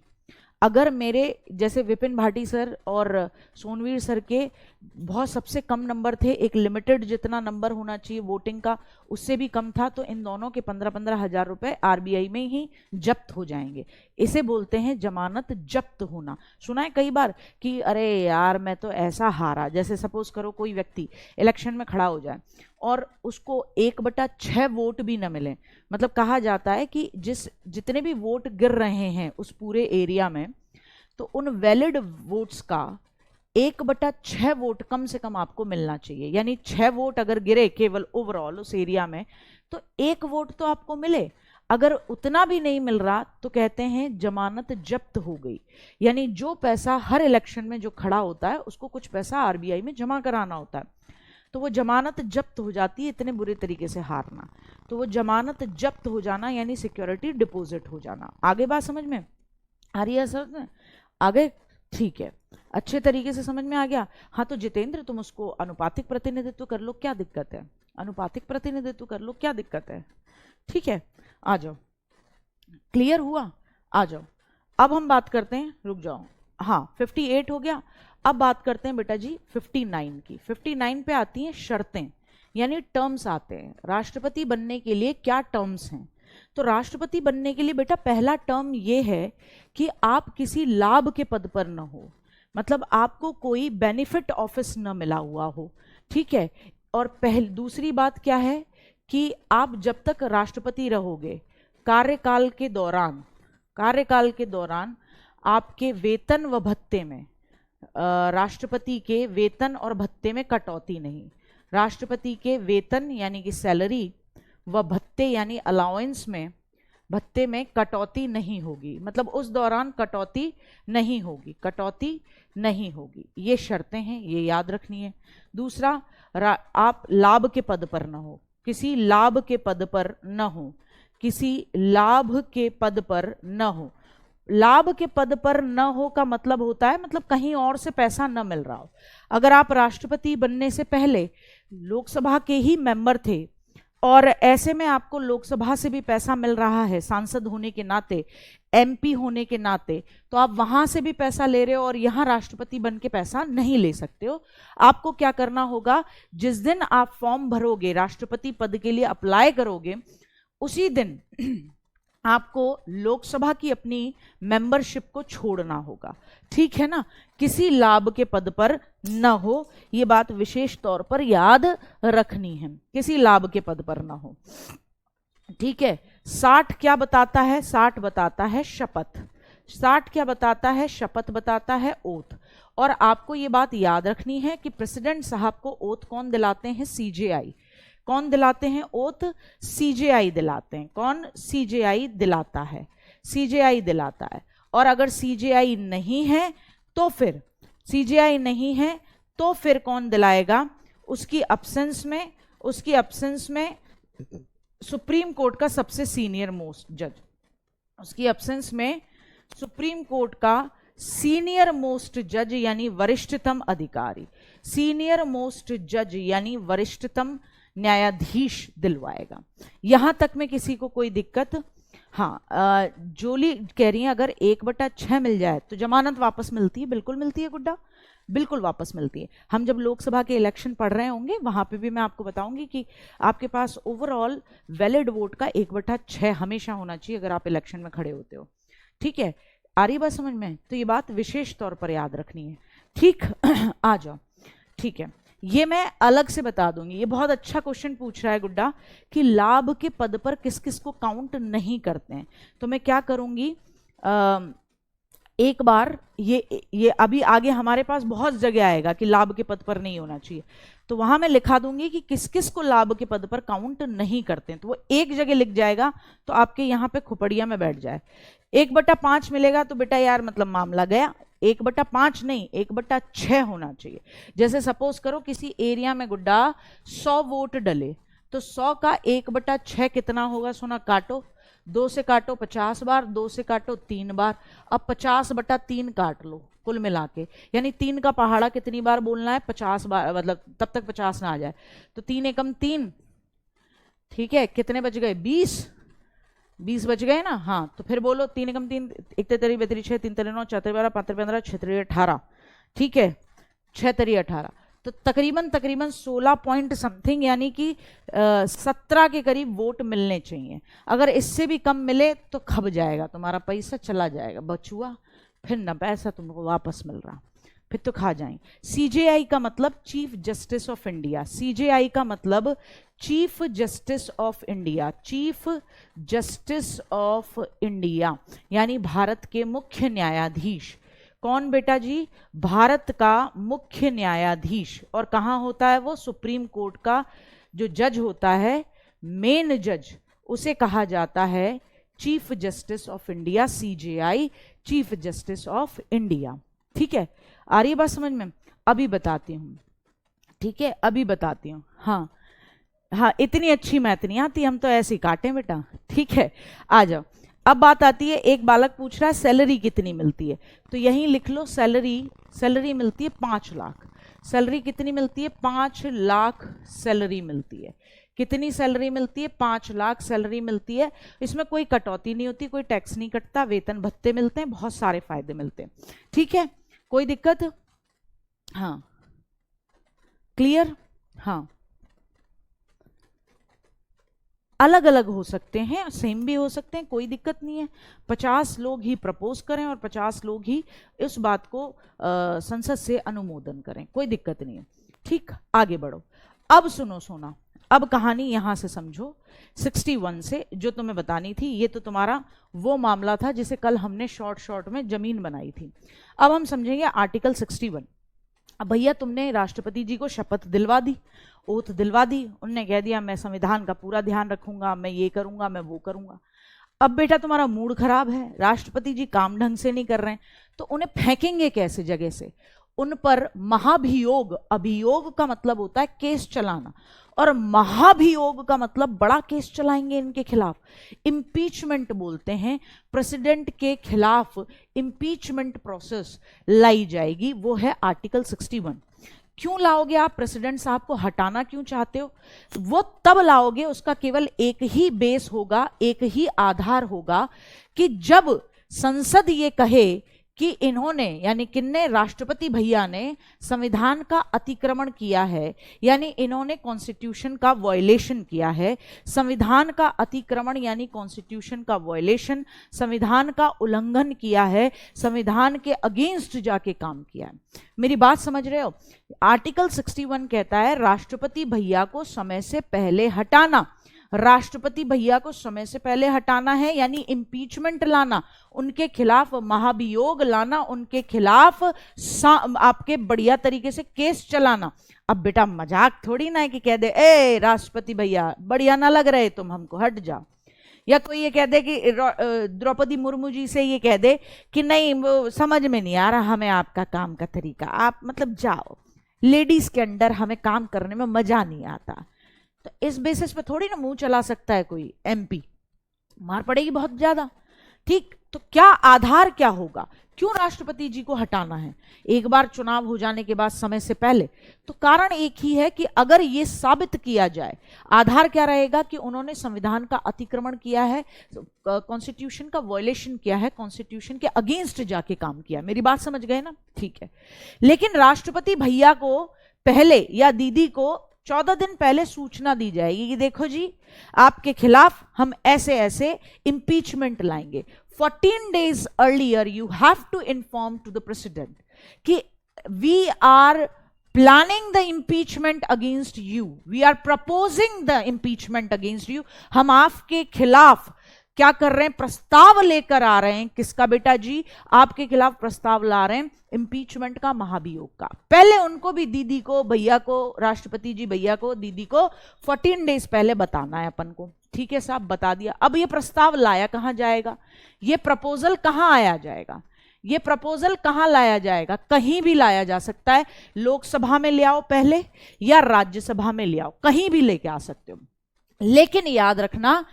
अगर मेरे जैसे विपिन भाटी सर और सोनवीर सर के बहुत सबसे कम नंबर थे, एक लिमिटेड जितना नंबर होना चाहिए वोटिंग का उससे भी कम था, तो इन दोनों के 15-15 हजार रुपए आरबीआई में ही जब्त हो जाएंगे। इसे बोलते हैं जमानत जब्त होना। सुना है कई बार कि अरे यार मैं तो ऐसा हारा, जैसे सपोज करो कोई व्यक्ति इलेक्शन में खड़ा हो जाए और उसको 1/6 वोट भी न मिले, मतलब कहा जाता है कि जितने भी वोट गिर रहे हैं उस पूरे एरिया में, तो उन वैलिड वोट्स का 1/6 वोट कम से कम आपको मिलना चाहिए। यानी 6 वोट अगर गिरे केवल ओवरऑल उस एरिया में, तो 1 वोट तो आपको मिले। अगर उतना भी नहीं मिल रहा तो कहते हैं जमानत जब्त हो गई। यानी जो पैसा हर इलेक्शन में जो खड़ा होता है उसको कुछ पैसा आरबीआई में जमा कराना होता है, तो वो जमानत जब्त हो जाती है। इतने बुरे तरीके से हारना, तो वो जमानत जब्त हो जाना यानी सिक्योरिटी डिपॉजिट हो जाना। आगे बात समझ में आ रही है सर? आगे ठीक है, अच्छे तरीके से समझ में आ गया। हाँ तो जितेंद्र तुम उसको अनुपातिक प्रतिनिधित्व कर लो, क्या दिक्कत है? अनुपातिक प्रतिनिधित्व कर लो, क्या दिक्कत है? ठीक है, आ जाओ, क्लियर हुआ? आ जाओ, अब हम बात करते हैं, रुक जाओ, हाँ 58 हो गया। अब बात करते हैं बेटा जी 59 की। 59 पे आती हैं शर्तें, यानी टर्म्स आते हैं। राष्ट्रपति बनने के लिए क्या टर्म्स हैं? तो राष्ट्रपति बनने के लिए बेटा पहला टर्म ये है कि आप किसी लाभ के पद पर न हो, मतलब आपको कोई बेनिफिट ऑफिस न मिला हुआ हो, ठीक है। और दूसरी बात क्या है कि आप जब तक राष्ट्रपति रहोगे कार्यकाल के दौरान आपके वेतन व भत्ते में, राष्ट्रपति के वेतन और भत्ते में कटौती नहीं। राष्ट्रपति के वेतन यानी कि सैलरी व भत्ते यानी अलाउंस में, भत्ते में कटौती नहीं होगी, मतलब उस दौरान कटौती नहीं होगी। ये शर्तें हैं, ये याद रखनी है। दूसरा, आप लाभ के पद पर न हो, किसी लाभ के पद पर न हो, लाभ के पद पर न हो का मतलब होता है मतलब कहीं और से पैसा न मिल रहा हो। अगर आप राष्ट्रपति बनने से पहले लोकसभा के ही मेंबर थे, और ऐसे में आपको लोकसभा से भी पैसा मिल रहा है सांसद होने के नाते, एमपी होने के नाते, तो आप वहां से भी पैसा ले रहे हो और यहां राष्ट्रपति बन के पैसा नहीं ले सकते हो। आपको क्या करना होगा, जिस दिन आप फॉर्म भरोगे, राष्ट्रपति पद के लिए अप्लाई करोगे, उसी दिन आपको लोकसभा की अपनी मेंबरशिप को छोड़ना होगा, ठीक है ना, किसी लाभ के पद पर न हो, ये बात विशेष तौर पर याद रखनी है, किसी लाभ के पद पर न हो, ठीक है। 60 क्या बताता है, 60 बताता है शपथ, 60 क्या बताता है, शपथ बताता है, ओथ। और आपको ये बात याद रखनी है कि प्रेसिडेंट साहब को ओथ कौन दिलाते हैं, सीजेआई। कौन दिलाते हैं ओथ, सीजेआई दिलाते हैं। कौन, सीजेआई दिलाता है, सीजेआई दिलाता है। और अगर सीजेआई नहीं है तो फिर, सीजेआई नहीं है तो फिर कौन दिलाएगा, उसकी एब्सेंस में, उसकी एब्सेंस में सुप्रीम कोर्ट का सबसे सीनियर मोस्ट जज, उसकी एब्सेंस में सुप्रीम कोर्ट का सीनियर मोस्ट जज यानी वरिष्ठतम अधिकारी, सीनियर मोस्ट जज यानी वरिष्ठतम न्यायाधीश दिलवाएगा। यहां तक में किसी को कोई दिक्कत? हाँ, जोली कह रही है अगर 1/6 मिल जाए तो जमानत वापस मिलती है, बिल्कुल मिलती है गुड्डा, बिल्कुल वापस मिलती है। हम जब लोकसभा के इलेक्शन पढ़ रहे होंगे वहां पे भी मैं आपको बताऊंगी कि आपके पास ओवरऑल वैलिड वोट का 1/6 हमेशा होना चाहिए अगर आप इलेक्शन में खड़े होते हो, ठीक है। आ रही बात समझ में? तो ये बात विशेष तौर पर याद रखनी है, ठीक। आ जाओ, ठीक है, ये मैं अलग से बता दूंगी। ये बहुत अच्छा क्वेश्चन पूछ रहा है गुड्डा कि लाभ के पद पर किस किस को काउंट नहीं करते हैं। तो मैं क्या करूंगी, एक बार ये अभी आगे हमारे पास बहुत जगह आएगा कि लाभ के पद पर नहीं होना चाहिए, तो वहां मैं लिखा दूंगी कि किस किस को लाभ के पद पर काउंट नहीं करते हैं, तो वो एक जगह लिख जाएगा तो आपके यहाँ पे खुपड़िया में बैठ जाए। 1/5 मिलेगा तो बेटा यार मतलब मामला गया, 1/5 नहीं 1/6 होना चाहिए। जैसे सपोज करो किसी एरिया में गुड्डा 100 वोट डले, तो 100 का 1/6 कितना होगा, सोना काटो, 2 से काटो 50 बार, 2 से काटो 3 बार, अब 50/3 काट लो कुल मिला के, यानी 3 का पहाड़ा कितनी बार बोलना है, 50 बार, मतलब तब तक 50 ना आ जाए, तो 3 एकम 3, ठीक है, कितने बच गए, 20 बच गए ना। हाँ, तो फिर बोलो 3 एकम 3, 1 3 2 6 3 3 9 4 12 5 15 6 3 18, ठीक है, 6 3 18, तो तकरीबन 16 पॉइंट समथिंग यानी कि 17 के करीब वोट मिलने चाहिए। अगर इससे भी कम मिले तो खप जाएगा, तुम्हारा पैसा चला जाएगा, बचुआ, फिर न पैसा तुमको वापस मिल रहा, फिर तो खा जाएं। सीजेआई का मतलब chief justice of India, CJI का मतलब chief justice of India, chief justice of India यानी भारत के मुख्य न्यायाधीश। कौन बेटा जी, भारत का मुख्य न्यायाधीश। और कहाँ होता है वो, सुप्रीम कोर्ट का जो जज होता है, मेन जज, उसे कहा जाता है chief justice of India, CJI, chief justice of India, ठीक है। आ रही है बात समझ में? अभी बताती हूँ, ठीक है, अभी बताती हूँ। हाँ हाँ, इतनी अच्छी मैथ नहीं आती, हम तो ऐसे ही काटें बेटा, ठीक है। आ जाओ, अब बात आती है, एक बालक पूछ रहा है सैलरी कितनी मिलती है, तो यहीं लिख लो सैलरी मिलती है 5 लाख। सैलरी कितनी मिलती है, 5 लाख सैलरी मिलती है। कितनी सैलरी मिलती है, 5 लाख सैलरी मिलती है। इसमें कोई कटौती नहीं होती, कोई टैक्स नहीं कटता, वेतन भत्ते मिलते हैं, बहुत सारे फायदे मिलते हैं, ठीक है, कोई दिक्कत? हाँ, क्लियर? हाँ, अलग अलग हो सकते हैं, सेम भी हो सकते हैं, कोई दिक्कत नहीं है। 50 लोग ही प्रपोज करें और 50 लोग ही इस बात को संसद से अनुमोदन करें, कोई दिक्कत नहीं है, ठीक। आगे बढ़ो, अब सुनो सोना, अब कहानी यहां से समझो 61 से जो तुम्हें बतानी थी। ये तो तुम्हारा वो मामला था जिसे कल हमने शॉर्ट में जमीन बनाई थी। अब हम समझेंगे आर्टिकल 61। अब भैया तुमने राष्ट्रपति जी को शपथ दिलवा दी, ओथ दिलवा दी, उनने कह दिया मैं संविधान का पूरा ध्यान रखूंगा, मैं ये करूंगा, मैं वो करूंगा। अब बेटा तुम्हारा मूड खराब है, राष्ट्रपति जी काम ढंग से नहीं कर रहे हैं, तो उन्हें फेंकेंगे कैसे जगह से? उन पर महाभियोग, अभियोग का मतलब होता है केस चलाना, और महाभियोग का मतलब बड़ा केस चलाएंगे इनके खिलाफ। इम्पीचमेंट बोलते हैं, प्रेसिडेंट के खिलाफ इम्पीचमेंट प्रोसेस लाई जाएगी, वो है आर्टिकल 61। क्यों लाओगे आप? प्रेसिडेंट साहब को हटाना क्यों चाहते हो? वो तब लाओगे, उसका केवल एक ही बेस होगा, एक ही आधार होगा कि जब संसद ये कहे कि इन्होंने, यानी किन्ने, राष्ट्रपति भैया ने संविधान का अतिक्रमण किया है, यानी इन्होंने कॉन्स्टिट्यूशन का वायलेशन किया है। संविधान का अतिक्रमण यानी कॉन्स्टिट्यूशन का वायलेशन, संविधान का उल्लंघन किया है, संविधान के अगेंस्ट जाके काम किया है। मेरी बात समझ रहे हो? आर्टिकल 61 कहता है राष्ट्रपति भैया को समय से पहले हटाना। राष्ट्रपति भैया को समय से पहले हटाना है यानी इंपीचमेंट लाना, उनके खिलाफ महाभियोग लाना, उनके खिलाफ आपके बढ़िया तरीके से केस चलाना। अब बेटा मजाक थोड़ी ना है कि कह दे ए राष्ट्रपति भैया बढ़िया ना लग रहे तुम, हमको हट जाओ। या कोई ये कह दे कि द्रौपदी मुर्मू जी से ये कह दे कि नहीं वो समझ में नहीं आ रहा हमें आपका काम का तरीका, आप मतलब जाओ, लेडीज के अंडर हमें काम करने में मजा नहीं आता। तो इस बेसिस पे थोड़ी ना मुंह चला सकता है कोई एमपी, मार पड़ेगी बहुत ज्यादा। ठीक, तो क्या आधार क्या होगा, क्यों राष्ट्रपति जी को हटाना है एक बार चुनाव हो जाने के बाद समय से पहले? तो कारण एक ही है कि अगर ये साबित किया जाए, आधार क्या रहेगा कि उन्होंने संविधान का अतिक्रमण किया है, कॉन्स्टिट्यूशन का वायलेशन किया है, कॉन्स्टिट्यूशन के अगेंस्ट जाके काम किया। मेरी बात समझ गए ना? ठीक है, लेकिन राष्ट्रपति भैया को पहले या दीदी को 14 दिन पहले सूचना दी जाएगी कि देखो जी आपके खिलाफ हम ऐसे ऐसे इंपीचमेंट लाएंगे। 14 days earlier you have to inform to the president कि we are planning the impeachment against you, we are proposing the impeachment against you। हम आपके खिलाफ क्या कर रहे हैं? प्रस्ताव लेकर आ रहे हैं। किसका बेटा जी? आपके खिलाफ प्रस्ताव ला रहे हैं इंपीचमेंट का, महाभियोग का। पहले उनको भी, दीदी को, भैया को, राष्ट्रपति जी भैया को, दीदी को 14 days पहले बताना है अपन को। ठीक है साहब, बता दिया। अब ये प्रस्ताव लाया कहां जाएगा? ये प्रपोजल कहां आया जाएगा? ये प्रपोजल कहां लाया जाएगा? कहीं भी लाया जा सकता है। लोकसभा में ले आओ पहले या राज्यसभा में ले आओ, कहीं भी लेके आ सकते हो। लेकिन याद रखना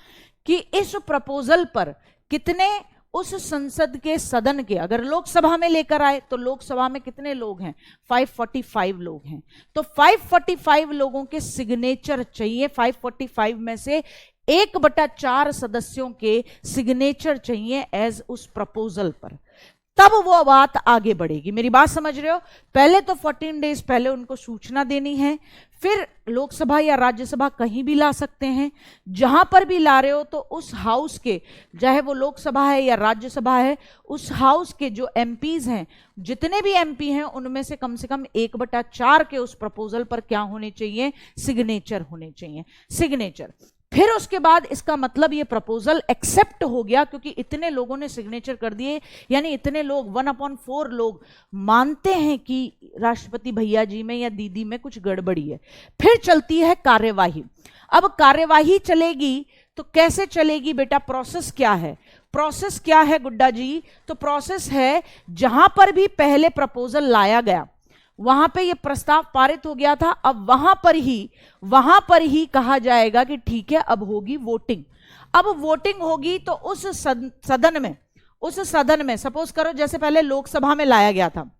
कि इस प्रपोजल पर कितने, उस संसद के सदन के, अगर लोकसभा में लेकर आए तो लोकसभा में कितने लोग हैं? 545 लोग हैं। तो 545 लोगों के सिग्नेचर चाहिए। 545 में से 1/4 सदस्यों के सिग्नेचर चाहिए एज उस प्रपोजल पर, तब वो बात आगे बढ़ेगी। मेरी बात समझ रहे हो? पहले तो 14 days पहले उनको सूचना देनी है, फिर लोकसभा या राज्यसभा कहीं भी ला सकते हैं। जहां पर भी ला रहे हो तो उस हाउस के, चाहे वो लोकसभा है या राज्यसभा है, उस हाउस के जो एमपीज हैं, जितने भी एमपी हैं, उनमें से कम 1/4 के उस प्रपोजल पर क्या होने चाहिए? सिग्नेचर होने चाहिए, सिग्नेचर। फिर उसके बाद इसका मतलब ये प्रपोजल एक्सेप्ट हो गया, क्योंकि इतने लोगों ने सिग्नेचर कर दिए, यानी इतने लोग 1/4 लोग मानते हैं कि राष्ट्रपति भैया जी में या दीदी में कुछ गड़बड़ी है। फिर चलती है कार्यवाही। अब कार्यवाही चलेगी तो कैसे चलेगी बेटा? प्रोसेस क्या है? प्रोसेस क्या है गुड्डा जी? तो प्रोसेस है, जहां पर भी पहले प्रपोजल लाया गया वहां पे ये प्रस्ताव पारित हो गया था, अब वहां पर ही कहा जाएगा कि ठीक है अब होगी वोटिंग। अब वोटिंग होगी तो उस सदन में सपोज करो जैसे पहले लोकसभा में लाया गया था,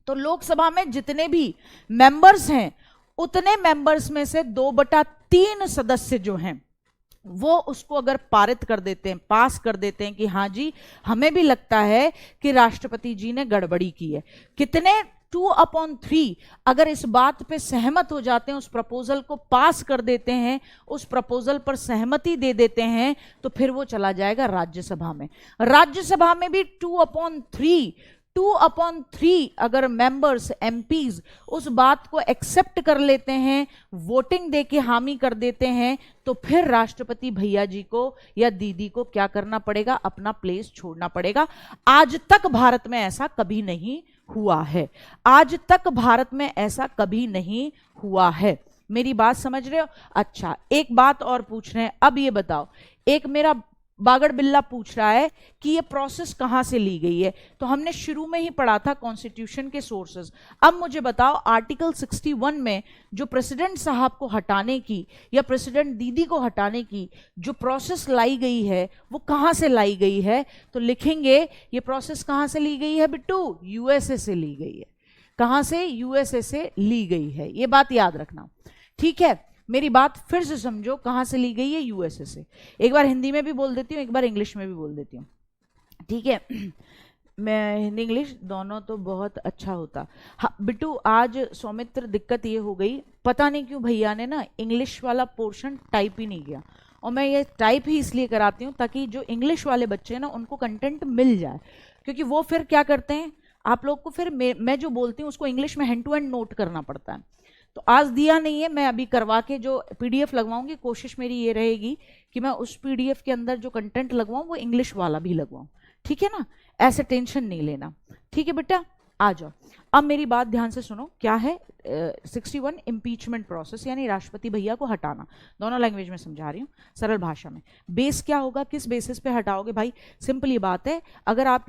तो लोकसभा में जितने भी मेंबर्स हैं उतने मेंबर्स में से 2/3 सदस्य जो हैं वो उसको अगर पारित कर देते हैं, पास कर देते हैं कि हाँ जी हमें भी लगता है कि राष्ट्रपति जी ने गड़बड़ी की है। कितने? 2/3 अगर इस बात पे सहमत हो जाते हैं, उस प्रपोजल को पास कर देते हैं, उस प्रपोजल पर सहमति दे देते हैं, तो फिर वो चला जाएगा राज्यसभा में। राज्यसभा में भी 2/3 अगर मेंबर्स, एमपीज उस बात को एक्सेप्ट कर लेते हैं, वोटिंग देके हामी कर देते हैं, तो फिर राष्ट्रपति भैया जी को या दीदी को क्या करना पड़ेगा? अपना प्लेस छोड़ना पड़ेगा। आज तक भारत में ऐसा कभी नहीं हुआ है। आज तक भारत में ऐसा कभी नहीं हुआ है। मेरी बात समझ रहे हो? अच्छा, एक बात और पूछ रहे हैं। अब ये बताओ, एक मेरा बागड़ बिल्ला पूछ रहा है कि ये प्रोसेस कहां से ली गई है। तो हमने शुरू में ही पढ़ा था कॉन्स्टिट्यूशन के सोर्सेज। अब मुझे बताओ, आर्टिकल 61 में जो प्रेसिडेंट साहब को हटाने की या प्रेसिडेंट दीदी को हटाने की जो प्रोसेस लाई गई है वो कहां से लाई गई है? तो लिखेंगे ये प्रोसेस कहां से ली गई है बिट्टू? यूएसए से ली गई है। कहां से? यूएसए से ली गई है, ये बात याद रखना, ठीक है। मेरी बात फिर से समझो, कहां से ली गई है? यूएसए से। एक बार हिंदी में भी बोल देती हूँ, एक बार इंग्लिश में भी बोल देती हूँ, ठीक है। मैं हिंदी इंग्लिश दोनों तो बहुत अच्छा होता। हाँ बिट्टू, आज सौमित्र दिक्कत ये हो गई, पता नहीं क्यों भैया ने ना इंग्लिश वाला पोर्शन टाइप ही नहीं किया, और मैं ये टाइप ही इसलिए कराती हूँ ताकि जो इंग्लिश वाले बच्चे हैं ना उनको कंटेंट मिल जाए, क्योंकि वो फिर क्या करते हैं, आप लोग को फिर मैं जो बोलती हूँ उसको इंग्लिश में हैंड टू हैंड नोट करना पड़ता है। तो आज दिया नहीं है, मैं अभी करवा के जो पीडीएफ लगवाऊंगी, कोशिश मेरी ये रहेगी कि मैं उस पीडीएफ के अंदर जो कंटेंट लगवाऊं वो इंग्लिश वाला भी लगवाऊं, ठीक है ना, ऐसे टेंशन नहीं लेना, ठीक है बेटा। आ जाओ, अब मेरी बात ध्यान से सुनो, क्या है 61 इम्पीचमेंट प्रोसेस, यानी राष्ट्रपति भैया को हटाना। दोनों लैंग्वेज में समझा रही हूँ, सरल भाषा में। बेस क्या होगा, किस बेसिस पे हटाओगे भाई? सिंपल ये बात है, अगर आप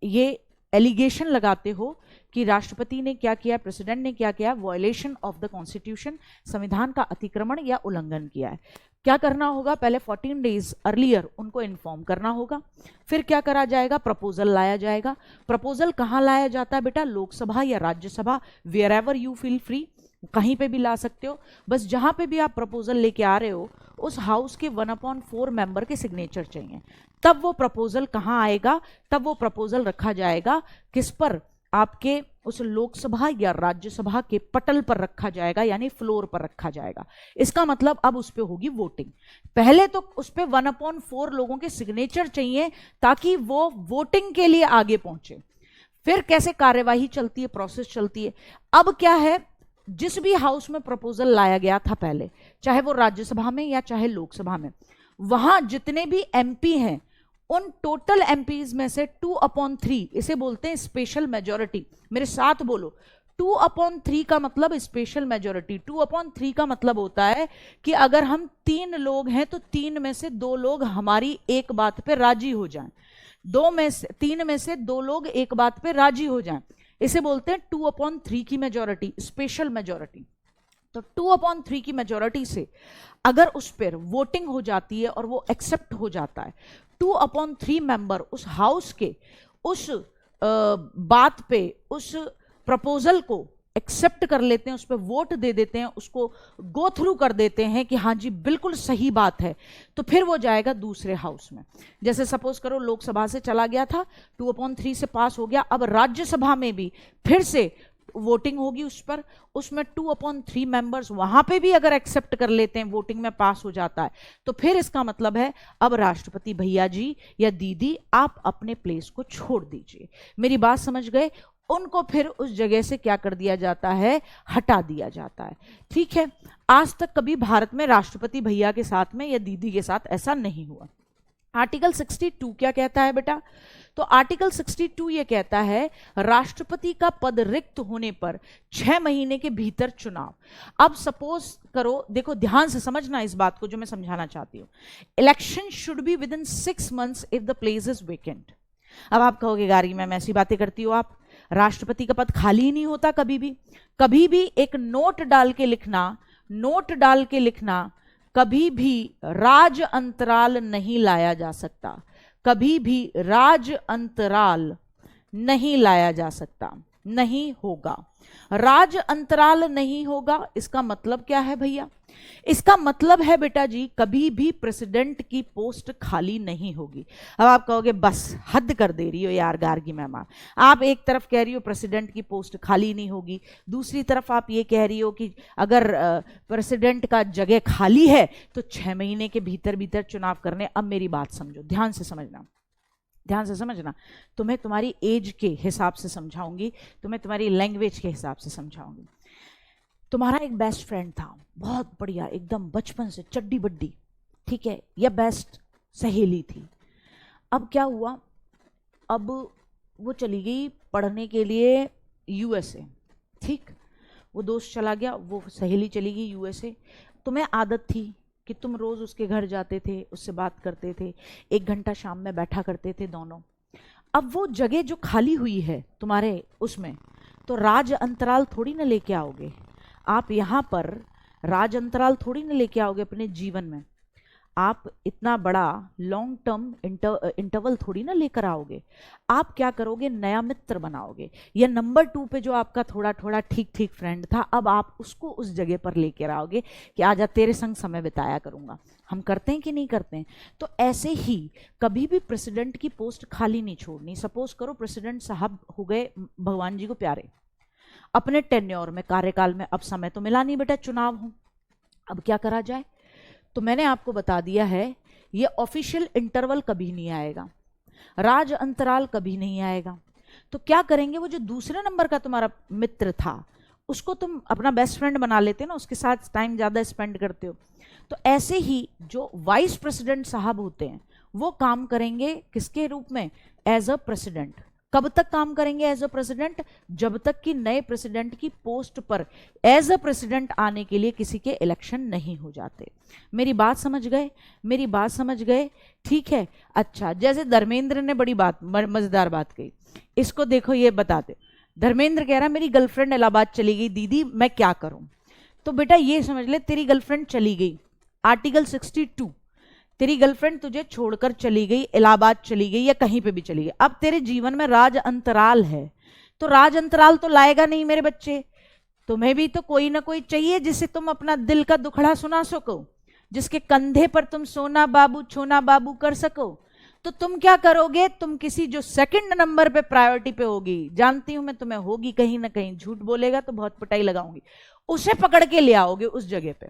ये एलिगेशन लगाते हो कि राष्ट्रपति ने क्या किया, प्रेसिडेंट ने क्या किया, वायलेशन ऑफ द कॉन्स्टिट्यूशन, संविधान का अतिक्रमण या उल्लंघन किया है, क्या करना होगा? पहले 14 डेज अर्लियर उनको इन्फॉर्म करना होगा। फिर क्या करा जाएगा? प्रपोजल लाया जाएगा। प्रपोजल कहाँ लाया जाता है बेटा? लोकसभा या Rajya Sabha, wherever you feel free, कहीं पे भी ला सकते हो। बस जहां पे भी आप प्रपोजल लेके आ रहे हो उस हाउस के 1/4 मेंबर के सिग्नेचर चाहिए, तब वो प्रपोजल कहाँ आएगा? तब वो प्रपोजल रखा जाएगा किस पर? आपके उस लोकसभा या राज्यसभा के पटल पर रखा जाएगा, यानी फ्लोर पर रखा जाएगा। इसका मतलब अब उस पर होगी वोटिंग। पहले तो उस पर 1/4 लोगों के सिग्नेचर चाहिए ताकि वो वोटिंग के लिए आगे पहुंचे। फिर कैसे कार्यवाही चलती है, प्रोसेस चलती है। अब क्या है, जिस भी हाउस में प्रपोजल लाया गया था पहले, चाहे वो राज्यसभा में या चाहे लोकसभा में, वहां जितने भी एमपी हैं उन टोटल एमपीज में से 2/3, इसे बोलते हैं स्पेशल मेजॉरिटी। मेरे साथ बोलो, 2/3 का मतलब स्पेशल मेजॉरिटी। 2/3 का मतलब होता है कि अगर हम 3 लोग हैं तो 3 में से 2 लोग हमारी एक बात पे राजी हो जाएं, 3 में से 2 लोग एक बात पे राजी हो जाएं, इसे बोलते हैं 2/3 की मेजॉरिटी, स्पेशल मेजॉरिटी। तो 2/3 की मेजॉरिटी से अगर उस पर वोटिंग हो जाती है और वो एक्सेप्ट हो जाता है, 2/3 मेंबर उस हाउस के उस बात पे, उस प्रपोजल को एक्सेप्ट कर लेते हैं, उस पर वोट दे देते हैं, उसको गो थ्रू कर देते हैं कि हाँ जी बिल्कुल सही बात है, तो फिर वो जाएगा दूसरे हाउस में। जैसे सपोज करो लोकसभा से चला गया था, 2/3 से पास हो गया, अब राज्यसभा में भी फिर से वोटिंग होगी उस पर, उसमें 2/3 मेंबर्स वहां पे भी अगर एक्सेप्ट कर लेते हैं, वोटिंग में पास हो जाता है, तो फिर इसका मतलब है अब राष्ट्रपति भैया जी या दीदी आप अपने प्लेस को छोड़ दीजिए। मेरी बात समझ गए? उनको फिर उस जगह से क्या कर दिया जाता है? हटा दिया जाता है, ठीक है। आज तक कभी भारत में राष्ट्रपति भैया के साथ में या दीदी के साथ ऐसा नहीं हुआ। आर्टिकल 62 क्या कहता है बेटा? तो आर्टिकल 62 ये कहता है राष्ट्रपति का पद रिक्त होने पर 6 महीने के भीतर चुनाव। अब सपोज करो, देखो ध्यान से समझना इस बात को जो मैं समझाना चाहती हूं। Election should be with in 6 months if the place is vacant. अब आप कहोगे गाड़ी में ऐसी बातें करती हो आप, राष्ट्रपति का पद खाली ही नहीं होता कभी भी। कभी भी एक नोट डाल के लिखना, नोट डाल के लिखना, कभी भी राज अंतराल नहीं लाया जा सकता, कभी भी राज अंतराल नहीं लाया जा सकता, नहीं होगा। राज अंतराल नहीं होगा, इसका मतलब क्या है भैया? इसका मतलब है बेटा जी कभी भी प्रेसिडेंट की पोस्ट खाली नहीं होगी। अब आप कहोगे बस हद कर दे रही हो यार गार्गी मैम, आप एक तरफ कह रही हो प्रेसिडेंट की पोस्ट खाली नहीं होगी, दूसरी तरफ आप ये कह रही हो कि अगर प्रेसिडेंट का जगह खाली है तो 6 महीने के भीतर भीतर चुनाव करने। अब मेरी बात समझो, ध्यान से समझना, ध्यान से समझना। तुम्हें तुम्हारी एज के हिसाब से समझाऊंगी, तुम्हें तुम्हारी लैंग्वेज के हिसाब से समझाऊंगी। तुम्हारा एक बेस्ट फ्रेंड था, बहुत बढ़िया, एकदम बचपन से चड्डी बड्डी, ठीक है, या बेस्ट सहेली थी। अब क्या हुआ, अब वो चली गई पढ़ने के लिए यूएसए, ठीक, वो दोस्त चला गया, वो सहेली चली गई यूएसए। तुम्हें आदत थी कि तुम रोज उसके घर जाते थे, उससे बात करते थे, 1 घंटा शाम में बैठा करते थे दोनों। अब वो जगह जो खाली हुई है तुम्हारे उसमें, तो राज अंतराल थोड़ी ना लेके आओगे आप, यहाँ पर राज अंतराल थोड़ी ना लेके आओगे अपने जीवन में। आप इतना बड़ा लॉन्ग टर्म इंटरवल थोड़ी ना लेकर आओगे। आप क्या करोगे, नया मित्र बनाओगे, या नंबर 2 पे जो आपका थोड़ा थोड़ा ठीक ठीक फ्रेंड था, अब आप उसको उस जगह पर लेकर आओगे कि आजा तेरे संग समय बिताया करूंगा। हम करते हैं कि नहीं करते हैं? तो ऐसे ही कभी भी प्रेसिडेंट की पोस्ट खाली नहीं छोड़नी। सपोज करो प्रेसिडेंट साहब हो गए भगवान जी को प्यारे, अपने टेन्योर में, कार्यकाल में, अब समय तो मिला नहीं बेटा, चुनाव हो, अब क्या करा जाए? तो मैंने आपको बता दिया है, ये ऑफिशियल इंटरवल कभी नहीं आएगा, राज अंतराल कभी नहीं आएगा। तो क्या करेंगे, वो जो दूसरे नंबर का तुम्हारा मित्र था उसको तुम अपना बेस्ट फ्रेंड बना लेते ना, उसके साथ टाइम ज्यादा स्पेंड करते हो। तो ऐसे ही जो वाइस प्रेसिडेंट साहब होते हैं वो काम करेंगे किसके रूप में, एज अ प्रेसिडेंट। कब तक काम करेंगे एज अ प्रेसिडेंट, जब तक कि नए प्रेसिडेंट की पोस्ट पर एज अ प्रेसिडेंट आने के लिए किसी के इलेक्शन नहीं हो जाते। मेरी बात समझ गए, मेरी बात समझ गए? ठीक है। अच्छा, जैसे धर्मेंद्र ने बड़ी बात, मजेदार बात कही, इसको देखो, ये बताते। धर्मेंद्र कह रहा मेरी गर्लफ्रेंड इलाहाबाद चली गई, दीदी मैं क्या करूं? तो बेटा ये समझ ले, तेरी गर्लफ्रेंड चली गई, आर्टिकल 62, तेरी गर्लफ्रेंड तुझे छोड़कर चली गई, इलाहाबाद चली गई या कहीं पे भी चली गई, अब तेरे जीवन में राज अंतराल है। तो राज अंतराल तो लाएगा नहीं मेरे बच्चे, तुम्हें भी तो कोई ना कोई चाहिए जिसे तुम अपना दिल का दुखड़ा सुना सको, जिसके कंधे पर तुम सोना बाबू छोना बाबू कर सको। तो तुम क्या करोगे, तुम किसी जो सेकंड नंबर पे प्रायोरिटी पे होगी, जानती हूं मैं तुम्हें होगी, कहीं ना कहीं झूठ बोलेगा तो बहुत पिटाई लगाऊंगी, उसे पकड़ के ले आओगे उस जगह पे।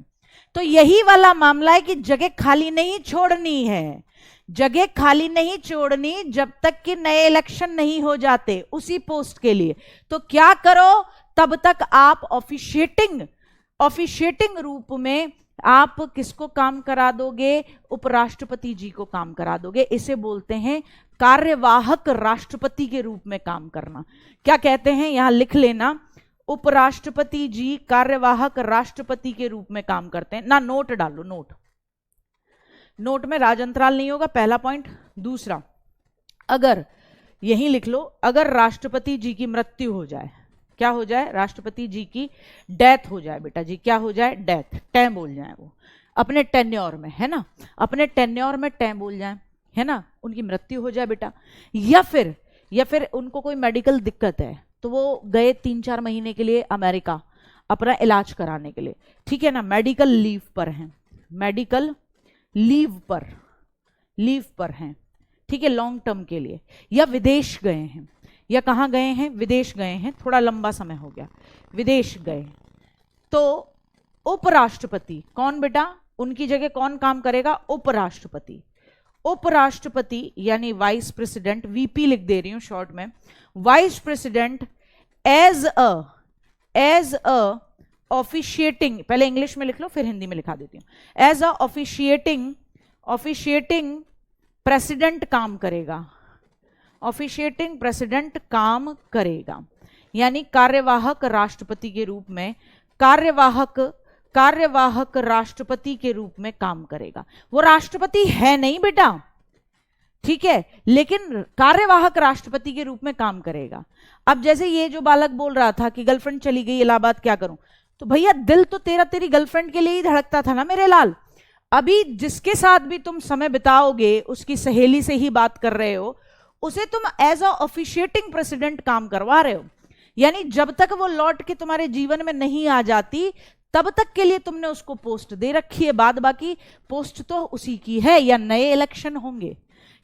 तो यही वाला मामला है कि जगह खाली नहीं छोड़नी है, जगह खाली नहीं छोड़नी जब तक कि नए इलेक्शन नहीं हो जाते उसी पोस्ट के लिए। तो क्या करो, तब तक आप ऑफिशिएटिंग रूप में आप किसको काम करा दोगे, उपराष्ट्रपति जी को काम करा दोगे। इसे बोलते हैं कार्यवाहक राष्ट्रपति के रूप में काम करना। क्या कहते हैं, यहां लिख लेना, उपराष्ट्रपति जी कार्यवाहक राष्ट्रपति के रूप में काम करते हैं ना। नोट डालो, नोट में राजअंतराल नहीं होगा, पहला पॉइंट। दूसरा, अगर यहीं लिख लो, अगर राष्ट्रपति जी की मृत्यु हो जाए, क्या हो जाए, राष्ट्रपति जी की डेथ हो जाए, बेटा जी क्या हो जाए, डेथ, टैम बोल जाए, वो अपने टेन्योर में, है ना, अपने टेन्योर में टैम बोल जाए, है ना, उनकी मृत्यु हो जाए बेटा, या फिर उनको कोई मेडिकल दिक्कत है तो वो गए 3-4 महीने के लिए अमेरिका अपना इलाज कराने के लिए, ठीक है ना, मेडिकल लीव पर हैं, मेडिकल लीव पर हैं, ठीक है, लॉन्ग टर्म के लिए, या विदेश गए हैं, या कहां गए हैं, विदेश गए हैं, थोड़ा लंबा समय हो गया, विदेश गए, तो उपराष्ट्रपति कौन बेटा, उनकी जगह कौन काम करेगा, उपराष्ट्रपति। उपराष्ट्रपति यानी वाइस प्रेसिडेंट, वीपी लिख दे रही हूं शॉर्ट में, vice president as a officiating, पहले इंग्लिश में लिख लो फिर हिंदी में लिखा देती हूं, एज अ ऑफिशिएटिंग प्रेसिडेंट काम करेगा, ऑफिशिएटिंग प्रेसिडेंट काम करेगा, यानी कार्यवाहक राष्ट्रपति के रूप में, कार्यवाहक राष्ट्रपति के रूप में काम करेगा। वो राष्ट्रपति है नहीं बेटा, ठीक है, लेकिन कार्यवाहक राष्ट्रपति के रूप में काम करेगा। अब जैसे ये जो बालक बोल रहा था कि गर्लफ्रेंड चली गई इलाहाबाद, क्या करूं, तो भैया दिल तो तेरा तेरी गर्लफ्रेंड के लिए ही धड़कता था ना मेरे लाल। अभी जिसके साथ भी तुम समय बिताओगे, उसकी सहेली से ही बात कर रहे हो, उसे तुम एज अ ऑफिशिएटिंग प्रेसिडेंट काम करवा रहे हो, यानी जब तक वो लौट के तुम्हारे जीवन में नहीं आ जाती तब तक के लिए तुमने उसको पोस्ट दे रखी है, बाद बाकी पोस्ट तो उसी की है, या नए इलेक्शन होंगे,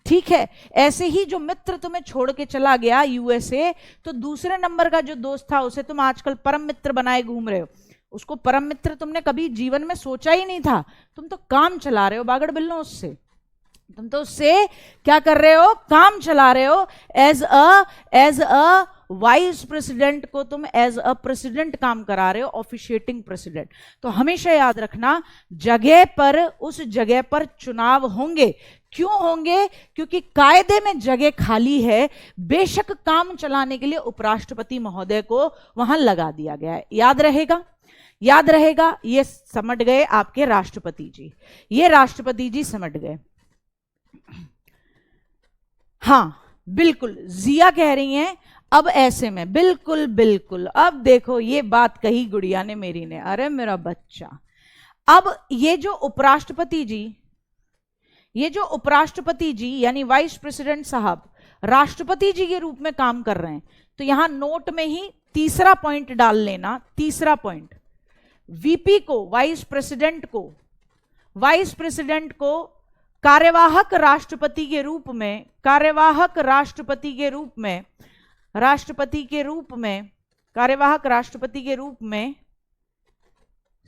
ठीक है। ऐसे ही जो मित्र तुम्हें छोड़ के चला गया यूएसए, तो दूसरे नंबर का जो दोस्त था उसे तुम आजकल परम मित्र बनाए घूम रहे हो, उसको परम मित्र तुमने कभी जीवन में सोचा ही नहीं था, तुम तो काम चला रहे हो बागड़ बिल्लो उससे, तुम तो उससे क्या कर रहे हो, काम चला रहे हो। एज अ वाइस प्रेसिडेंट को तुम एज अ प्रेसिडेंट काम करा रहे हो, ऑफिशिएटिंग प्रेसिडेंट। तो हमेशा याद रखना, जगह पर, उस जगह पर चुनाव होंगे। क्यों होंगे, क्योंकि कायदे में जगह खाली है, बेशक काम चलाने के लिए उपराष्ट्रपति महोदय को वहां लगा दिया गया है। याद रहेगा, याद रहेगा। ये समझ गए आपके राष्ट्रपति जी, ये राष्ट्रपति जी समझ गए। हाँ बिल्कुल, जिया कह रही हैं अब ऐसे में, बिल्कुल बिल्कुल। अब देखो ये बात कही गुड़िया ने मेरी ने, अरे मेरा बच्चा, अब ये जो उपराष्ट्रपति जी, ये जो उपराष्ट्रपति जी यानी वाइस प्रेसिडेंट साहब राष्ट्रपति जी के रूप में काम कर रहे हैं, तो यहां नोट में ही तीसरा पॉइंट डाल लेना। तीसरा पॉइंट, वीपी को, वाइस प्रेसिडेंट को कार्यवाहक राष्ट्रपति के रूप में, कार्यवाहक राष्ट्रपति के रूप में, कार्यवाहक राष्ट्रपति के रूप में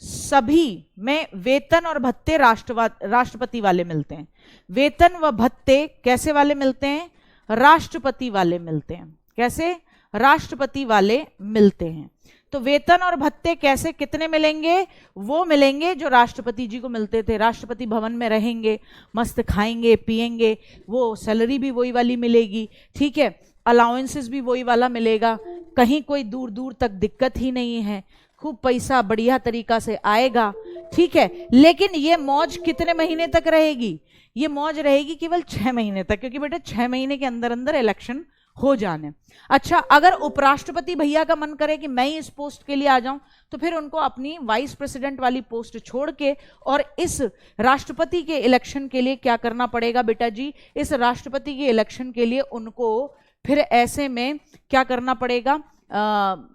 सभी में वेतन और भत्ते राष्ट्रपति वाले मिलते हैं। वेतन व भत्ते कैसे वाले मिलते हैं? राष्ट्रपति वाले मिलते हैं। कैसे? राष्ट्रपति वाले मिलते हैं। तो वेतन और भत्ते कैसे, कितने मिलेंगे? वो मिलेंगे जो राष्ट्रपति जी को मिलते थे। राष्ट्रपति भवन में रहेंगे, मस्त खाएंगे पिएंगे, वो सैलरी भी वही वाली मिलेगी, ठीक है, अलाउंसेस भी वही वाला मिलेगा, कहीं कोई दूर दूर तक दिक्कत ही नहीं है, खूब पैसा बढ़िया तरीका से आएगा, ठीक है। लेकिन ये मौज कितने महीने तक रहेगी? ये मौज रहेगी केवल 6 महीने तक, क्योंकि बेटा 6 महीने के अंदर अंदर इलेक्शन हो जाने। अच्छा, अगर उपराष्ट्रपति भैया का मन करे कि मैं ही इस पोस्ट के लिए आ जाऊं, तो फिर उनको अपनी वाइस प्रेसिडेंट वाली पोस्ट छोड़ के और इस राष्ट्रपति के इलेक्शन के लिए क्या करना पड़ेगा बेटा जी? इस राष्ट्रपति के इलेक्शन के लिए उनको फिर ऐसे में क्या करना पड़ेगा?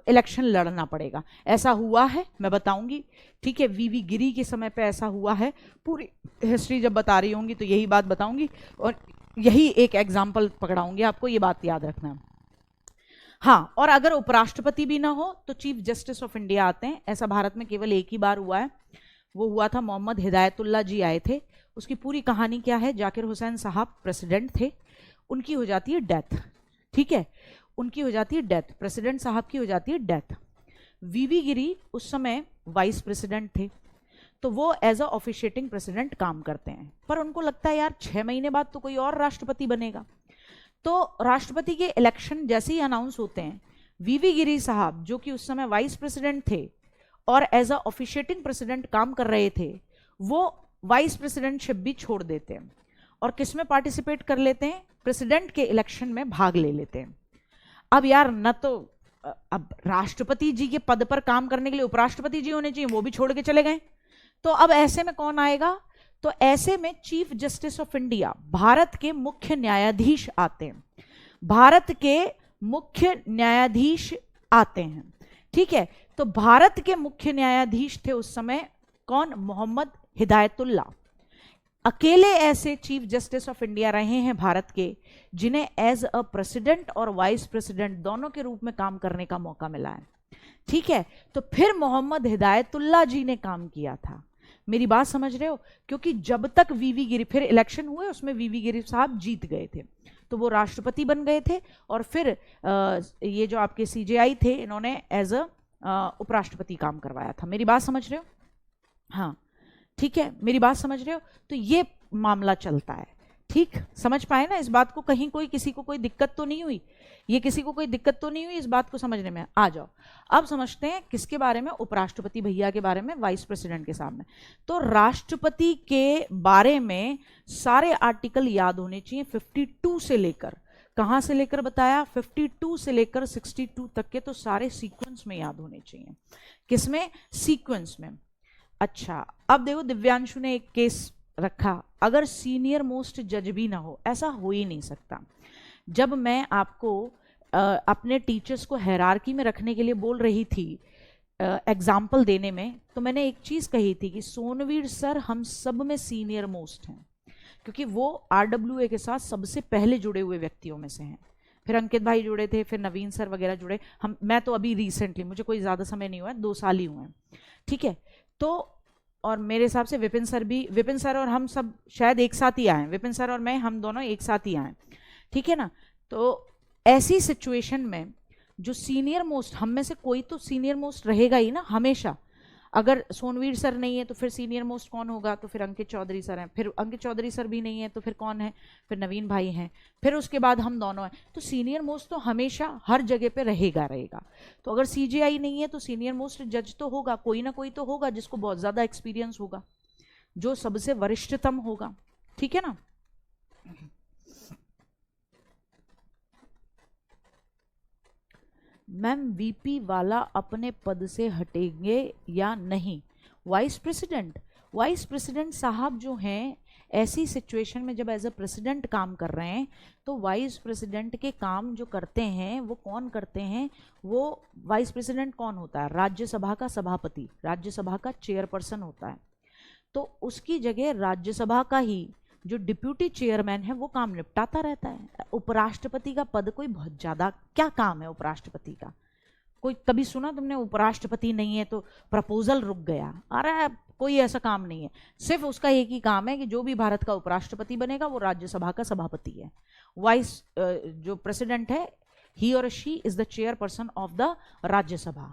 इलेक्शन लड़ना पड़ेगा। ऐसा हुआ है, मैं बताऊंगी, ठीक है। वीवी गिरी के समय पे ऐसा हुआ है। पूरी हिस्ट्री जब बता रही होंगी तो यही बात बताऊंगी और यही एक एग्जाम्पल पकड़ाऊंगी आपको, ये बात याद रखना। हाँ, और अगर उपराष्ट्रपति भी ना हो तो चीफ जस्टिस ऑफ इंडिया आते हैं। ऐसा भारत में केवल एक ही बार हुआ है, वो हुआ था मोहम्मद हिदायतुल्ला जी आए थे। उसकी पूरी कहानी क्या है? जाकिर हुसैन साहब प्रेसिडेंट थे, उनकी हो जाती है डेथ, ठीक है, उनकी हो जाती है डेथ, प्रेसिडेंट साहब की हो जाती है डेथ। वीवी गिरी उस समय वाइस प्रेसिडेंट थे, तो वो एज अ ऑफिशिएटिंग प्रेसिडेंट काम करते हैं, पर उनको लगता है यार 6 महीने बाद तो कोई और राष्ट्रपति बनेगा। तो राष्ट्रपति के इलेक्शन जैसे ही अनाउंस होते हैं, वीवी गिरी साहब जो कि उस समय वाइस प्रेसिडेंट थे और एज अ ऑफिशिएटिंग प्रेसिडेंट काम कर रहे थे, वो वाइस प्रेसिडेंटशिप भी छोड़ देते हैं और किस में पार्टिसिपेट कर लेते हैं? प्रेसिडेंट के इलेक्शन में भाग ले लेते हैं। अब यार न तो अब राष्ट्रपति जी के पद पर काम करने के लिए उपराष्ट्रपति जी होने चाहिए, वो भी छोड़ के चले गए। तो अब ऐसे में कौन आएगा? तो ऐसे में chief justice of India, Bharat के मुख्य न्यायाधीश आते हैं। भारत के मुख्य न्यायाधीश आते हैं, ठीक है। तो भारत के मुख्य न्यायाधीश थे उस समय कौन? मोहम्मद हिदायतुल्ला। अकेले ऐसे चीफ जस्टिस ऑफ इंडिया रहे हैं भारत के जिन्हें एज अ प्रेसिडेंट और वाइस प्रेसिडेंट दोनों के रूप में काम करने का मौका मिला है, ठीक है। तो फिर मोहम्मद हिदायतुल्ला जी ने काम किया था। मेरी बात समझ रहे हो? क्योंकि जब तक वीवी गिरी, फिर इलेक्शन हुए उसमें वीवी गिरी साहब जीत गए थे, तो वो राष्ट्रपति बन गए थे और फिर ये जो आपके सीजेआई थे, इन्होंने एज अ उपराष्ट्रपति काम करवाया था। मेरी बात समझ रहे हो? हाँ, ठीक है, मेरी बात समझ रहे हो? तो ये मामला चलता है, ठीक, समझ पाए ना इस बात को? कहीं कोई किसी को कोई दिक्कत तो नहीं हुई? ये किसी को कोई दिक्कत तो नहीं हुई इस बात को समझने में? आ जाओ, अब समझते हैं किसके बारे में? उपराष्ट्रपति भैया के बारे में, वाइस प्रेसिडेंट के सामने। तो राष्ट्रपति के बारे में सारे आर्टिकल याद होने चाहिए, 52 से लेकर, कहां से लेकर बताया? 52 से लेकर 62 तक के, तो सारे सीक्वेंस में याद होने चाहिए। किसमें? सीक्वेंस में। अच्छा, अब देखो, दिव्यांशु ने एक केस रखा, अगर सीनियर मोस्ट जज भी ना हो, ऐसा हो ही नहीं सकता। जब मैं आपको अपने टीचर्स को हायरार्की में रखने के लिए बोल रही थी एग्जाम्पल देने में, तो मैंने एक चीज कही थी कि सोनवीर सर हम सब में सीनियर मोस्ट हैं, क्योंकि वो आरडब्ल्यूए के साथ सबसे पहले जुड़े हुए व्यक्तियों में से हैं। फिर अंकित भाई जुड़े थे, फिर नवीन सर वगैरह जुड़े, मैं तो अभी रिसेंटली, मुझे कोई ज्यादा समय नहीं हुआ है, 2 साल ही हुए हैं, ठीक है। तो और मेरे हिसाब से विपिन सर भी, विपिन सर और हम सब शायद एक साथ ही आए, विपिन सर और मैं, हम दोनों एक साथ ही आए, ठीक है ना। तो ऐसी सिचुएशन में जो सीनियर मोस्ट, हम में से कोई तो सीनियर मोस्ट रहेगा ही ना हमेशा। अगर सोनवीर सर नहीं है तो फिर सीनियर मोस्ट कौन होगा? तो फिर अंकित चौधरी सर हैं, फिर अंकित चौधरी सर भी नहीं है तो फिर कौन है? फिर नवीन भाई हैं, फिर उसके बाद हम दोनों हैं। तो सीनियर मोस्ट तो हमेशा हर जगह पे रहेगा। तो अगर सीजीआई नहीं है तो सीनियर मोस्ट जज तो होगा, कोई ना कोई तो होगा जिसको बहुत ज्यादा एक्सपीरियंस होगा, जो सबसे वरिष्ठतम होगा, ठीक है ना। मैम, वीपी वाला अपने पद से हटेंगे या नहीं? वाइस प्रेसिडेंट साहब जो हैं ऐसी सिचुएशन में जब एज अ प्रेसिडेंट काम कर रहे हैं तो वाइस प्रेसिडेंट के काम जो करते हैं वो कौन करते हैं? वो वाइस प्रेसिडेंट कौन होता है? राज्यसभा का सभापति, राज्यसभा का चेयरपर्सन होता है। तो उसकी जगह राज्यसभा का ही जो डिप्यूटी चेयरमैन है वो काम निपटाता रहता है। उपराष्ट्रपति का पद कोई बहुत ज्यादा क्या काम है उपराष्ट्रपति का? कोई कभी सुना तुमने उपराष्ट्रपति नहीं है तो प्रपोजल रुक गया? अरे कोई ऐसा काम नहीं है। सिर्फ उसका एक ही काम है कि जो भी भारत का उपराष्ट्रपति बनेगा वो राज्यसभा का सभापति है। वाइस जो प्रेसिडेंट है, ही और she is the chairperson of the Rajya Sabha.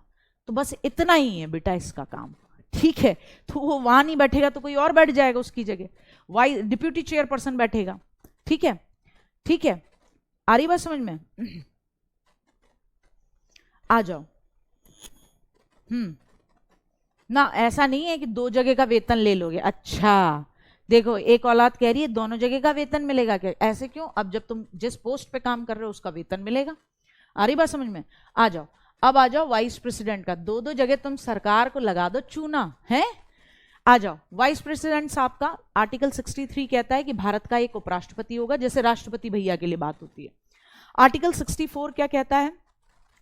तो बस इतना ही है बेटा इसका काम, ठीक है। तो वो वहां नहीं बैठेगा तो कोई और बैठ जाएगा उसकी जगह, वाइस डिप्यूटी चेयरपर्सन बैठेगा, ठीक है, ठीक है। आ रही बात समझ में? आ जाओ। ना ऐसा नहीं है कि दो जगह का वेतन ले लोगे। अच्छा देखो, एक औलाद कह रही है दोनों जगह का वेतन मिलेगा क्या? ऐसे क्यों? अब जब तुम जिस पोस्ट पे काम कर रहे हो उसका वेतन मिलेगा। आ रही बात समझ में? आ जाओ। अब आ जाओ वाइस प्रेसिडेंट का, दो दो जगह तुम सरकार को लगा दो चूना है। आ जाओ, वाइस प्रेसिडेंट साहब का आर्टिकल 63 कहता है कि भारत का एक उपराष्ट्रपति होगा, जैसे राष्ट्रपति भैया के लिए बात होती है। आर्टिकल 64 क्या कहता है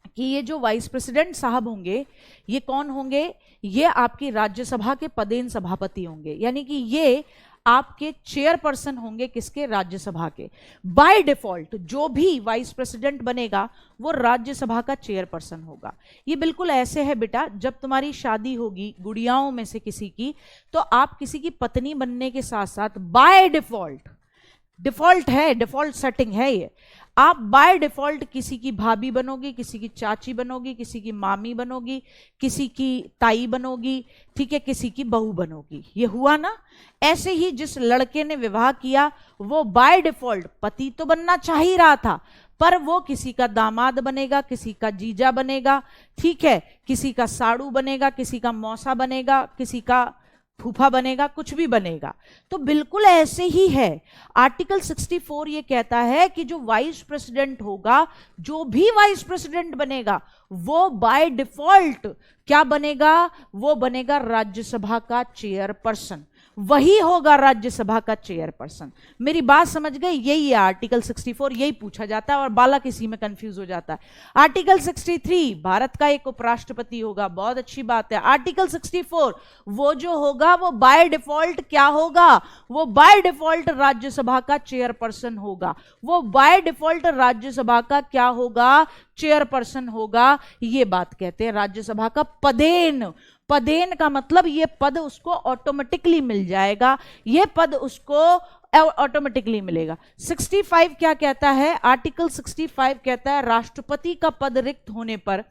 कि ये जो वाइस प्रेसिडेंट साहब होंगे ये कौन होंगे? ये आपकी राज्यसभा के पदेन सभापति होंगे, यानी कि ये आपके चेयरपर्सन होंगे किसके? राज्यसभा के। बाय डिफॉल्ट जो भी वाइस प्रेसिडेंट बनेगा वो राज्यसभा का चेयरपर्सन होगा। ये बिल्कुल ऐसे है बेटा, जब तुम्हारी शादी होगी गुड़ियाओं में से किसी की, तो आप किसी की पत्नी बनने के साथ साथ बाय डिफॉल्ट, डिफॉल्ट है, डिफॉल्ट सेटिंग है ये, आप बाय डिफॉल्ट किसी की भाभी बनोगी, किसी की चाची बनोगी, किसी की मामी बनोगी, किसी की ताई बनोगी, ठीक है, किसी की बहू बनोगी। ये हुआ ना? ऐसे ही जिस लड़के ने विवाह किया वो बाय डिफॉल्ट पति तो बनना चाह ही रहा था, पर वो किसी का दामाद बनेगा, किसी का जीजा बनेगा, ठीक है, किसी का साड़ू बनेगा, किसी का मौसा बनेगा, किसी का फूफा बनेगा, कुछ भी बनेगा। तो बिल्कुल ऐसे ही है। आर्टिकल 64 ये कहता है कि जो वाइस प्रेसिडेंट होगा, जो भी वाइस प्रेसिडेंट बनेगा वो बाय डिफॉल्ट क्या बनेगा? वो बनेगा राज्यसभा का चेयरपर्सन, वही होगा राज्यसभा का चेयरपर्सन। मेरी बात समझ गए? यही है आर्टिकल 64, यही पूछा जाता है और बालक इसी में कंफ्यूज हो जाता है। आर्टिकल 63 भारत का एक उपराष्ट्रपति होगा, बहुत अच्छी बात है। आर्टिकल 64 वो जो होगा वो बाय डिफॉल्ट क्या होगा? वो बाय डिफॉल्ट राज्यसभा का चेयरपर्सन होगा। वो बाय डिफॉल्ट राज्यसभा का क्या होगा? चेयरपर्सन होगा। ये बात कहते हैं राज्यसभा का पदेन। पदेन का मतलब ये पद उसको ऑटोमेटिकली मिल जाएगा, ये पद उसको ऑटोमेटिकली मिलेगा। 65 क्या कहता है? आर्टिकल 65 कहता है राष्ट्रपति का पद रिक्त होने पर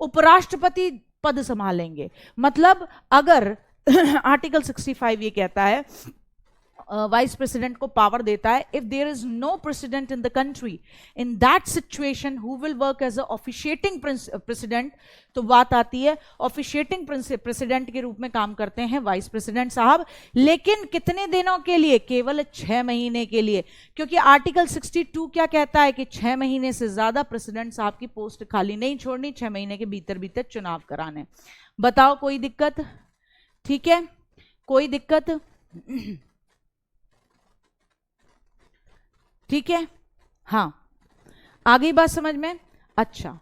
उपराष्ट्रपति पद संभालेंगे। मतलब अगर आर्टिकल 65 ये कहता है, वाइस प्रेसिडेंट को पावर देता है, if there is no president in the country, in that situation who will work as a officiating president. तो बात आती है ऑफिशिएटिंग प्रेसिडेंट के रूप में काम करते हैं वाइस प्रेसिडेंट साहब, लेकिन कितने दिनों के लिए? केवल 6 महीने के लिए, क्योंकि आर्टिकल 62 क्या कहता है कि 6 महीने से ज्यादा प्रेसिडेंट साहब की पोस्ट खाली नहीं छोड़नी, 6 महीने के भीतर भीतर चुनाव कराने। बताओ कोई दिक्कत? ठीक है, कोई दिक्कत? ठीक है, हाँ, आ गई बात समझ में? अच्छा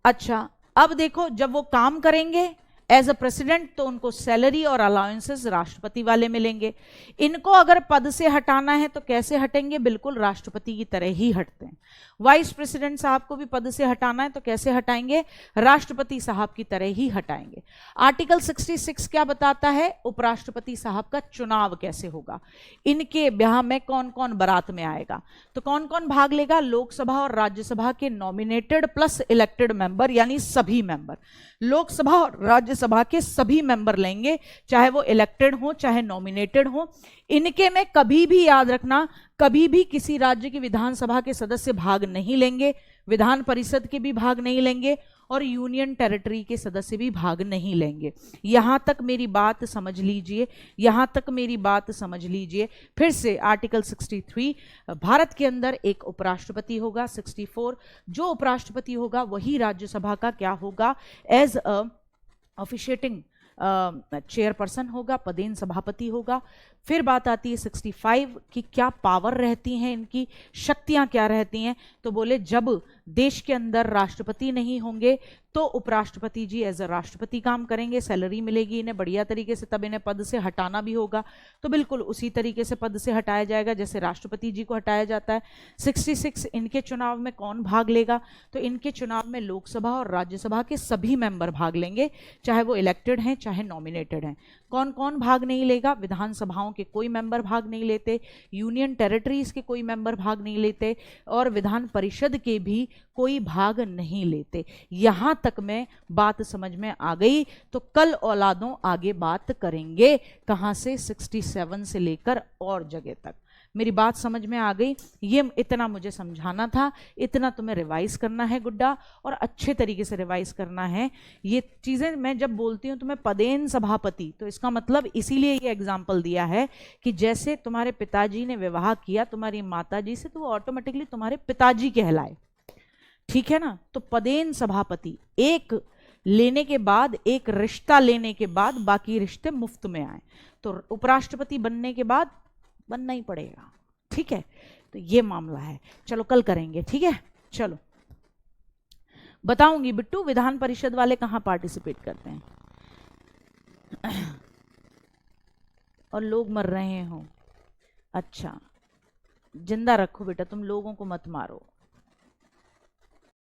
अच्छा, अब देखो, जब वो काम करेंगे एज अ प्रेसिडेंट तो उनको सैलरी और अलाउंसेस राष्ट्रपति वाले मिलेंगे। इनको अगर पद से हटाना है तो कैसे हटेंगे? बिल्कुल राष्ट्रपति की तरह ही हटते हैं। वाइस प्रेसिडेंट साहब को भी पद से हटाना है तो कैसे हटाएंगे? राष्ट्रपति साहब की तरह ही हटाएंगे। आर्टिकल 66 क्या बताता है? उपराष्ट्रपति साहब का चुनाव कैसे होगा, इनके ब्याह में कौन कौन बारात में आएगा, तो कौन कौन भाग लेगा? लोकसभा और राज्यसभा के नॉमिनेटेड प्लस इलेक्टेड मेंबर, यानी सभी मेंबर। लोकसभा और राज्यसभा के सभी मेंबर लेंगे, चाहे वो इलेक्टेड हो चाहे नॉमिनेटेड हो। इनके में कभी भी याद रखना, कभी भी किसी राज्य की विधानसभा के सदस्य भाग नहीं लेंगे, विधान परिषद के भी भाग नहीं लेंगे और यूनियन टेरिटरी के सदस्य भी भाग नहीं लेंगे। यहां तक मेरी बात समझ लीजिए, यहां तक मेरी बात समझ लीजिए। फिर से आर्टिकल 63, भारत के अंदर एक उपराष्ट्रपति होगा। 64, जो उपराष्ट्रपति होगा वही राज्यसभा का क्या होगा? एज अ ऑफिशिएटिंग चेयरपर्सन होगा, पदेन सभापति होगा। फिर बात आती है 65 की, क्या पावर रहती हैं इनकी, शक्तियां क्या रहती हैं। तो बोले जब देश के अंदर राष्ट्रपति नहीं होंगे तो उपराष्ट्रपति जी एज अ राष्ट्रपति काम करेंगे, सैलरी मिलेगी इन्हें बढ़िया तरीके से, तब इन्हें पद से हटाना भी होगा तो बिल्कुल उसी तरीके से पद से हटाया जाएगा जैसे राष्ट्रपति जी को हटाया जाता है। 66 इनके चुनाव में कौन भाग लेगा, तो इनके चुनाव में लोकसभा और राज्यसभा के सभी मेंबर भाग लेंगे, चाहे वो इलेक्टेड हैं चाहे नॉमिनेटेड हैं। कौन कौन भाग नहीं लेगा, विधानसभाओं के कोई मेंबर भाग नहीं लेते, यूनियन टेरिटरीज के कोई मेंबर भाग नहीं लेते, और विधान परिषद के भी कोई भाग नहीं लेते। यहां तक में बात समझ में आ गई। तो कल औलादों आगे बात करेंगे कहां से, 67 से लेकर और जगह तक। मेरी बात समझ में आ गई, ये इतना मुझे समझाना था, इतना तुम्हें रिवाइज करना है गुड्डा, और अच्छे तरीके से रिवाइज करना है। ये चीजें मैं जब बोलती हूँ तुम्हें पदेन सभापति, तो इसका मतलब इसीलिए ये एग्जाम्पल दिया है कि जैसे तुम्हारे पिताजी ने विवाह किया तुम्हारी माताजी से, तो वो ऑटोमेटिकली तुम्हारे पिताजी कहलाए, ठीक है ना। तो पदेन सभापति, एक लेने के बाद, एक रिश्ता लेने के बाद बाकी रिश्ते मुफ्त में आए, तो उपराष्ट्रपति बनने के बाद बनना ही पड़ेगा, ठीक है। तो ये मामला है, चलो कल करेंगे, ठीक है। चलो बताऊंगी बिट्टू विधान परिषद वाले कहां पार्टिसिपेट करते हैं और लोग मर रहे हो। अच्छा, जिंदा रखो बेटा, तुम लोगों को मत मारो।